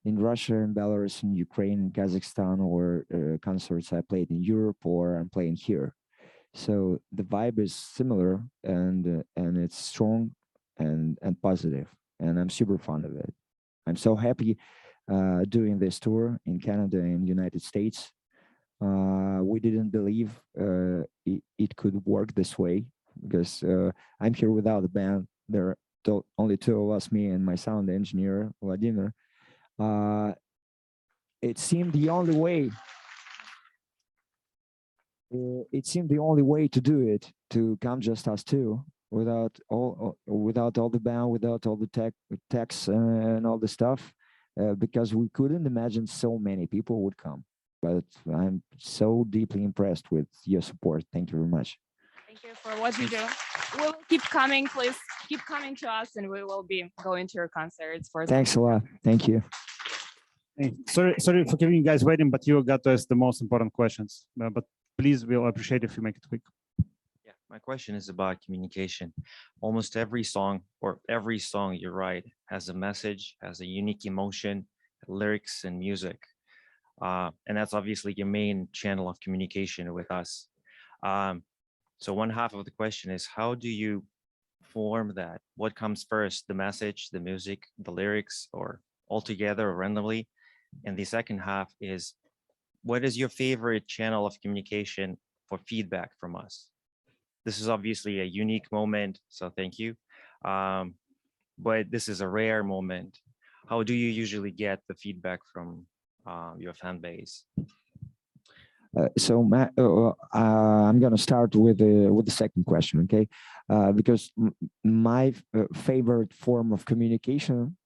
Russia and Belarus and Ukraine and Kazakhstan, or concerts I played in Europe or I'm playing here. So the vibe is similar, and it's strong and positive, and I'm super fond of it. I'm so happy doing this tour in Canada and United States. We didn't believe it could work this way, because I'm here without a band. There are only 2 of us, me and my sound engineer, Vladimir. It seemed the only way. It seemed the only way to do it, to come just us 2, without all the band, without all the techs and all the stuff. Because we couldn't imagine so many people would come. but I'm so deeply impressed with your support. Thank you very much. Thank you for what you do. We'll keep coming, please keep coming to us, and we will be going to your concerts for. Thanks a lot. Thank you. Hey, sorry for keeping you guys waiting, but you got to ask the most important questions. But please, we'll appreciate if you make it quick. Yeah, my question is about communication. Almost every song you write has a message, has a unique emotion, lyrics and music. And that's obviously your main channel of communication with us. So one half of the question is, how do you form that? What comes first, the message, the music, the lyrics, or all together or randomly? And the second half is, what is your favorite channel of communication for feedback from us? This is obviously a unique moment, so thank you. But this is a rare moment. How do you usually get the feedback from your fan base? I'm going to start with the second question, okay? Because my favorite form of communication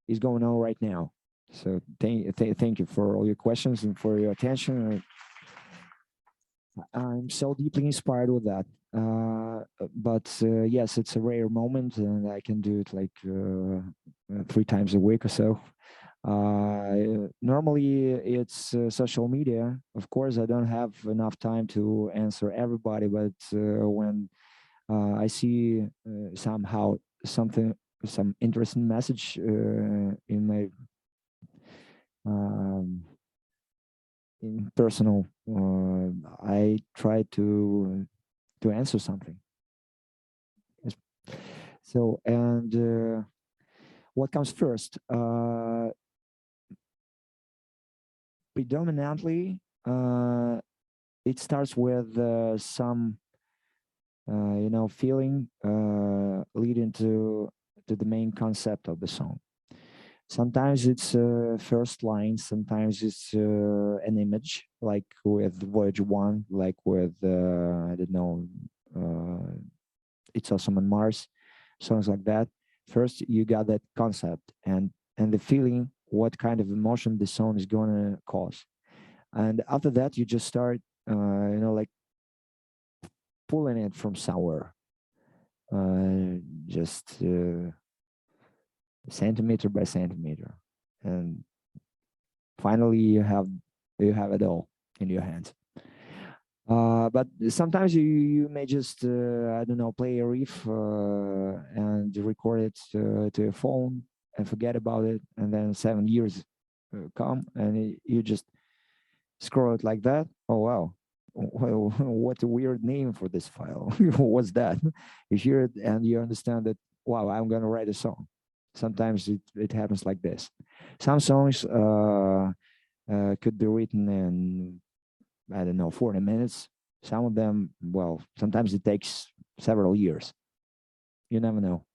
is going on right now. So thank you for all your questions and for your attention. I'm so deeply inspired with that. But yes, it's a rare moment, and I can do it like 3 times a week or so. Normally it's social media. Of course, I don't have enough time to answer everybody, but when I see somehow some interesting message in my in personal, I try to answer something. So, and what comes first? Predominantly, it starts with some, feeling leading to the main concept of the song. Sometimes it's first line, sometimes it's an image, like with Voyage 1, like with, I don't know, It's Awesome on Mars, songs like that. First, you got that concept and the feeling, what kind of emotion the song is going to cause. And after that, you just start, like pulling it from somewhere, just centimeter by centimeter. And finally, you have it all in your hands. But sometimes you may just, I don't know, play a riff and record it to your phone and forget about it. And then 7 years come and you just scroll it like that. Oh, wow. Well, what a weird name for this file. What's that? You hear it and you understand that, wow, I'm going to write a song. Sometimes it happens like this. Some songs could be written in, I don't know, 40 minutes. Some of them, well, sometimes it takes several years. You never know.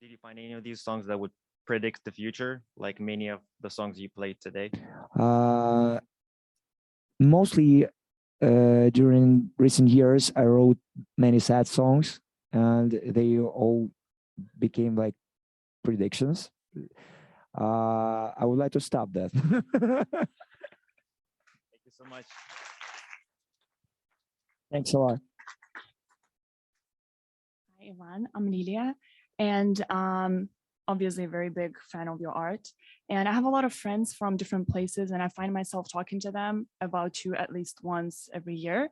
Did you find any of these songs that would predict the future, like many of the songs you played today? Mostly during recent years, I wrote many sad songs, and they all became like predictions. I would like to stop that. Thank you so much. Thanks a lot. Hi, Ivan. I'm Lilia, and obviously a very big fan of your art. And I have a lot of friends from different places, and I find myself talking to them about you at least once every year,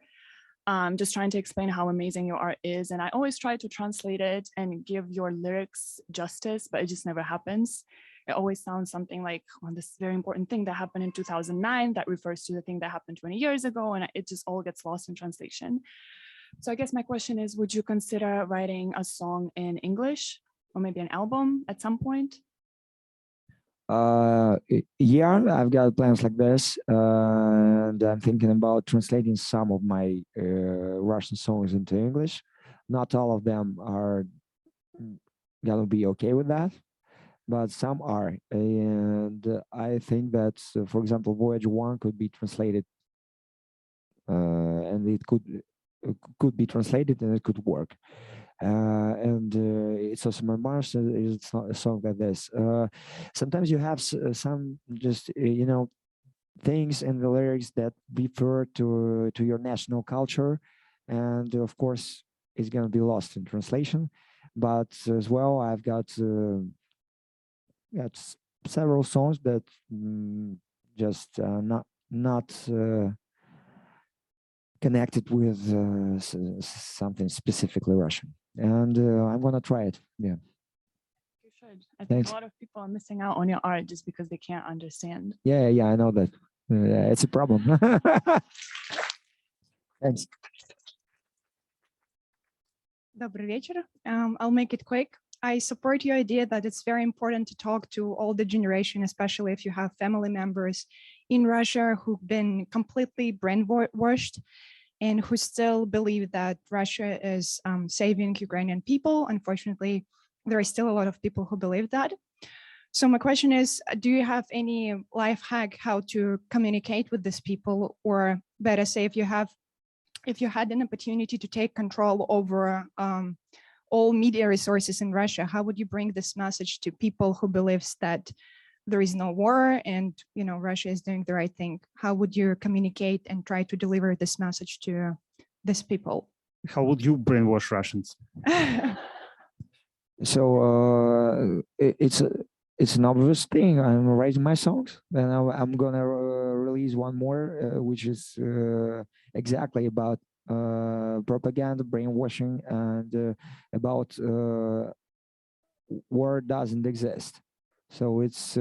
just trying to explain how amazing your art is. And I always try to translate it and give your lyrics justice, but it just never happens. It always sounds something like on this very important thing that happened in 2009 that refers to the thing that happened 20 years ago, and it just all gets lost in translation. So I guess my question is, would you consider writing a song in English or maybe an album at some point? Yeah, I've got plans like this, and I'm thinking about translating some of my Russian songs into English. Not all of them are gonna be okay with that, but some are. And I think that, for example, Voyage 1 could be translated, and it could be translated and it could work. And It's Awesome on Mars is a song like this. Sometimes you have some just, things in the lyrics that refer to your national culture, and of course it's going to be lost in translation. But as well, I've got several songs that just not connected with something specifically Russian, and I'm gonna try it. Yeah. You should. I think Thanks. a lot of people are missing out on your art just because they can't understand. Yeah, I know that. It's a problem. Thanks. Добрый вечер. I'll make it quick. I support your idea that it's very important to talk to older generation, especially if you have family members in Russia who've been completely brainwashed and who still believe that Russia is saving Ukrainian people. Unfortunately, there are still a lot of people who believe that. So my question is, do you have any life hack how to communicate with these people, or better say, if you had an opportunity to take control over all media resources in Russia, how would you bring this message to people who believes that there is no war and Russia is doing the right thing? How would you communicate and try to deliver this message to these people? How would you brainwash Russians? So it's an obvious thing. I'm writing my songs, and I'm gonna release one more, which is exactly about propaganda, brainwashing, and about war doesn't exist. So it's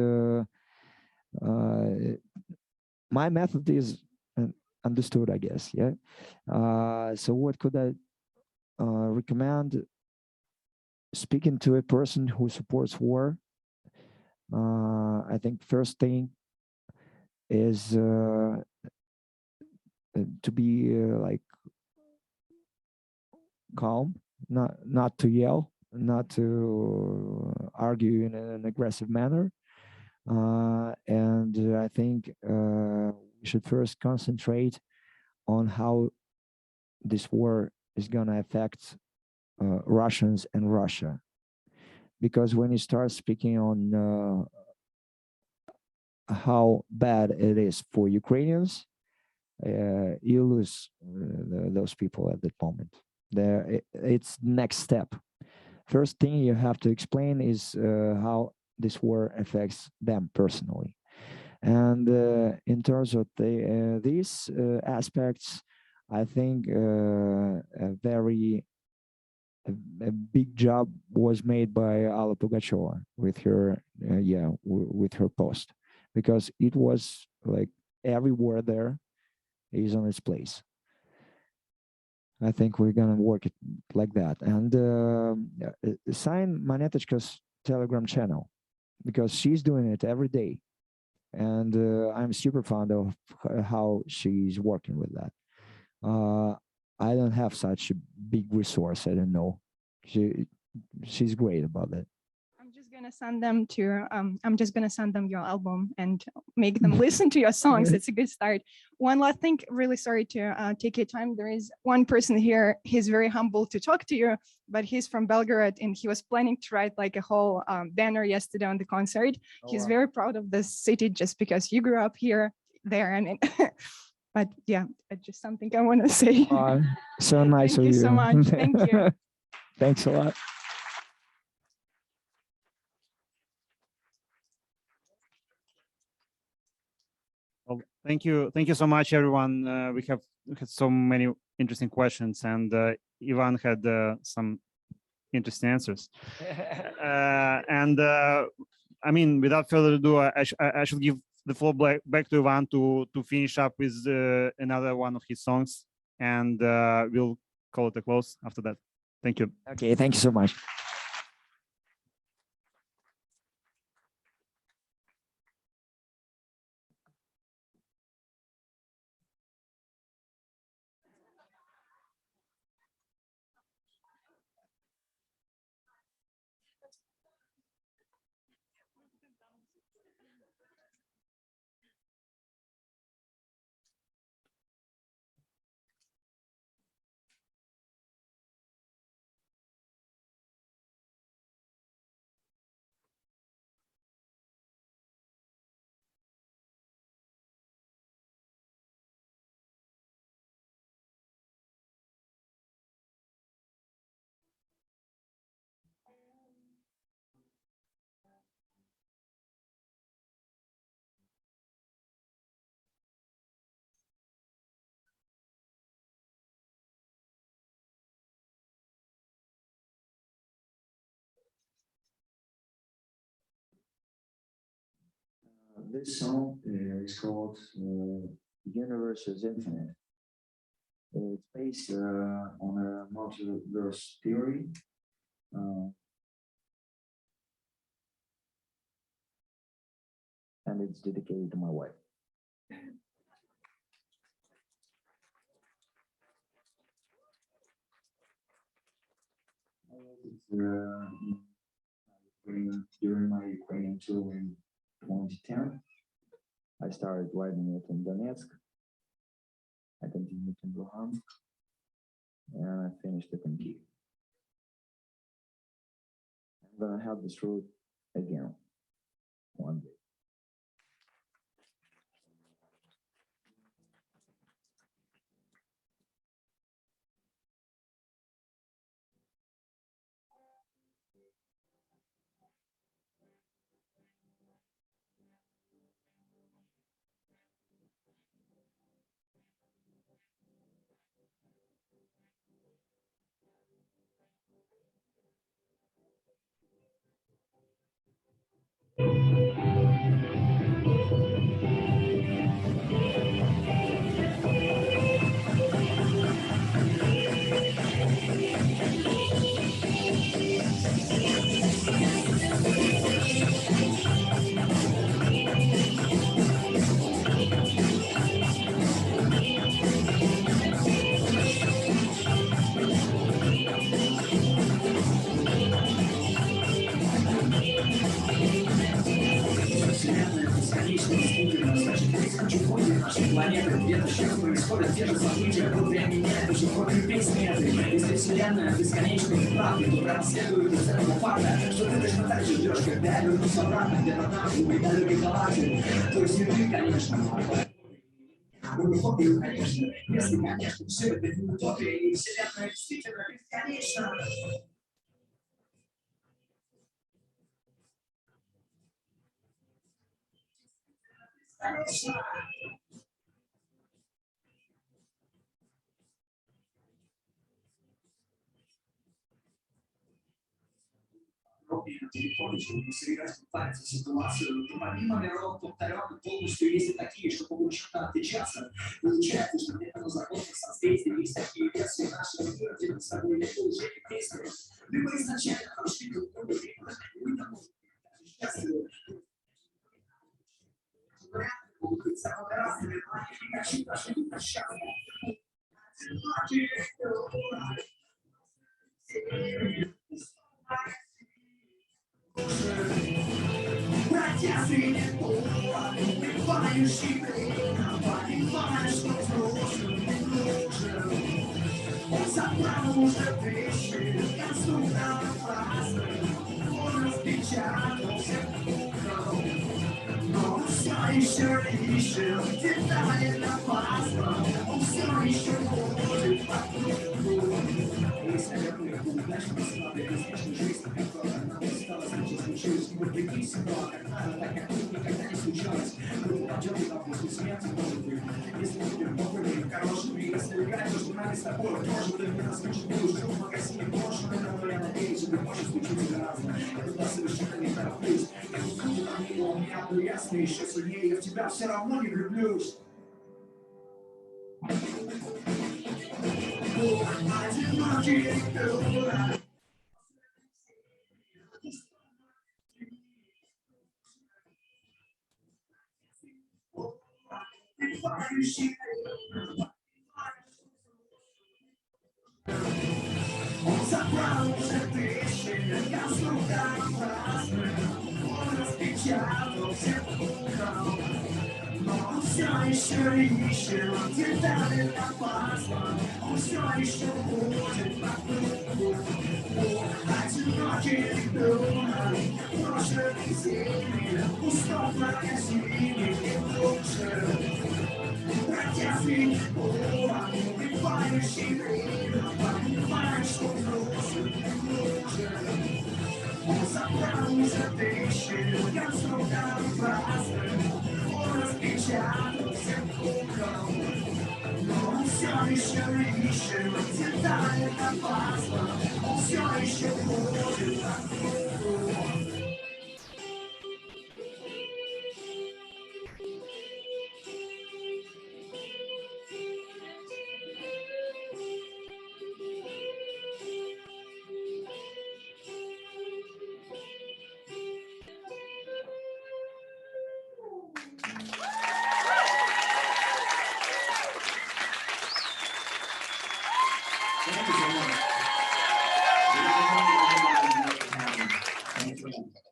my method is understood, I guess. Yeah. So what could I recommend? Speaking to a person who supports war, I think first thing is to be like calm, not to yell, not to argue in an aggressive manner, and I think we should first concentrate on how this war is going to affect Russians and Russia, because when you start speaking on how bad it is for Ukrainians, you lose those people at that moment. It's next step. First thing you have to explain is how this war affects them personally. And in terms of these aspects, I think a big job was made by Alla Pugacheva with her with her post, because it was like every word there is on its place. I think we're gonna work it like that, and sign Monetочka's Telegram channel, because she's doing it every day, and I'm super fond of how she's working with that. I don't have such a big resource. I don't know. She's great about that. I'm just gonna send them your album and make them listen to your songs. It's a good start. One last thing, really sorry to take your time. There is one person here, he's very humble to talk to you, but he's from Belgrade and he was planning to write like a whole banner yesterday on the concert. He's very proud of this city just because you grew up there. And but yeah, it's just something I want to say. So nice of you. Thank you so much. Thank you. Thanks a lot. Well, thank you so much, everyone. We had so many interesting questions, and Ivan had some interesting answers. And I mean, without further ado, I should give the floor back to Ivan to finish up with another one of his songs, and we'll call it a close after that. Thank you. Okay, thank you so much. This song is called Universe is Infinite. It's based on a multiverse theory. And it's dedicated to my wife. During my Ukrainian tour in 2010, I started writing it in Donetsk. I continued in Luhansk, and I finished it in Kiev. I'm gonna have this route again one day. Планеты, где-то сейчас происходят те же события, но время меняет уже ход весь метры. Если вселенная бесконечная правда, то прямо следует из этого факта, что ты точно так же ждешь, когда я вернусь обратно, где-то там, в моей далекой галактике. То есть не ты, конечно. Утопию, конечно, если, конечно, все это не утопия, и вселенная действительно бесконечна. Бесконечно. На телефоне, чтобы сыграть в пальцы ситуацию, то помимо миров повторенных полностью есть и такие, что могут чем-то отличаться. Получается, что где-то на законных соответствий есть такие версии нашего мира, где мы с тобой либо уже не действуем, либо изначально прошли друг друга, либо мы там можем даже счастливы. Могут быть самыми разными, но они не хочу даже не прощаться. Протяжный непора, убивающий время, понимаешь, что сложно, не нужен. Он забрал уже вещи, конструктор опасный, он распечатался кукол. Но он все еще ищет детали на паспорт, он все еще ходит по кругу. Если я приехал удачно, слабый, безличной жизни, которая нам осталась, значит, случилось, мы прикинь себя, как надо, так как тут никогда не случалось. Мы упадем туда после смерти, может быть, если будем добрыми и хорошими, если играть между нами с тобой, тоже ты мне наскучит, мы уже в магазине брошены, но я надеюсь, что может случиться разно. Я туда совершенно не тороплюсь, я не буду там его, у меня был ясно, еще сильнее, я в тебя все равно не влюблюсь. Одинокий дурак. Он забрал уже вещи, конструктор красный, он распечатал все кукол. Но он все еще ищет детали на паспорт, он все еще ходит по кругу. Одинокий дурак, прошлой зимой, пустом магазине не лучше. Протяжный непора, убивающий время, понимаешь, что взрослый не нужен. Он забрал уже вещи, конструктор красный, он распечатал все кукол. Но он все еще ищет детали на паспорт, он все еще ходит по кругу. Thank you.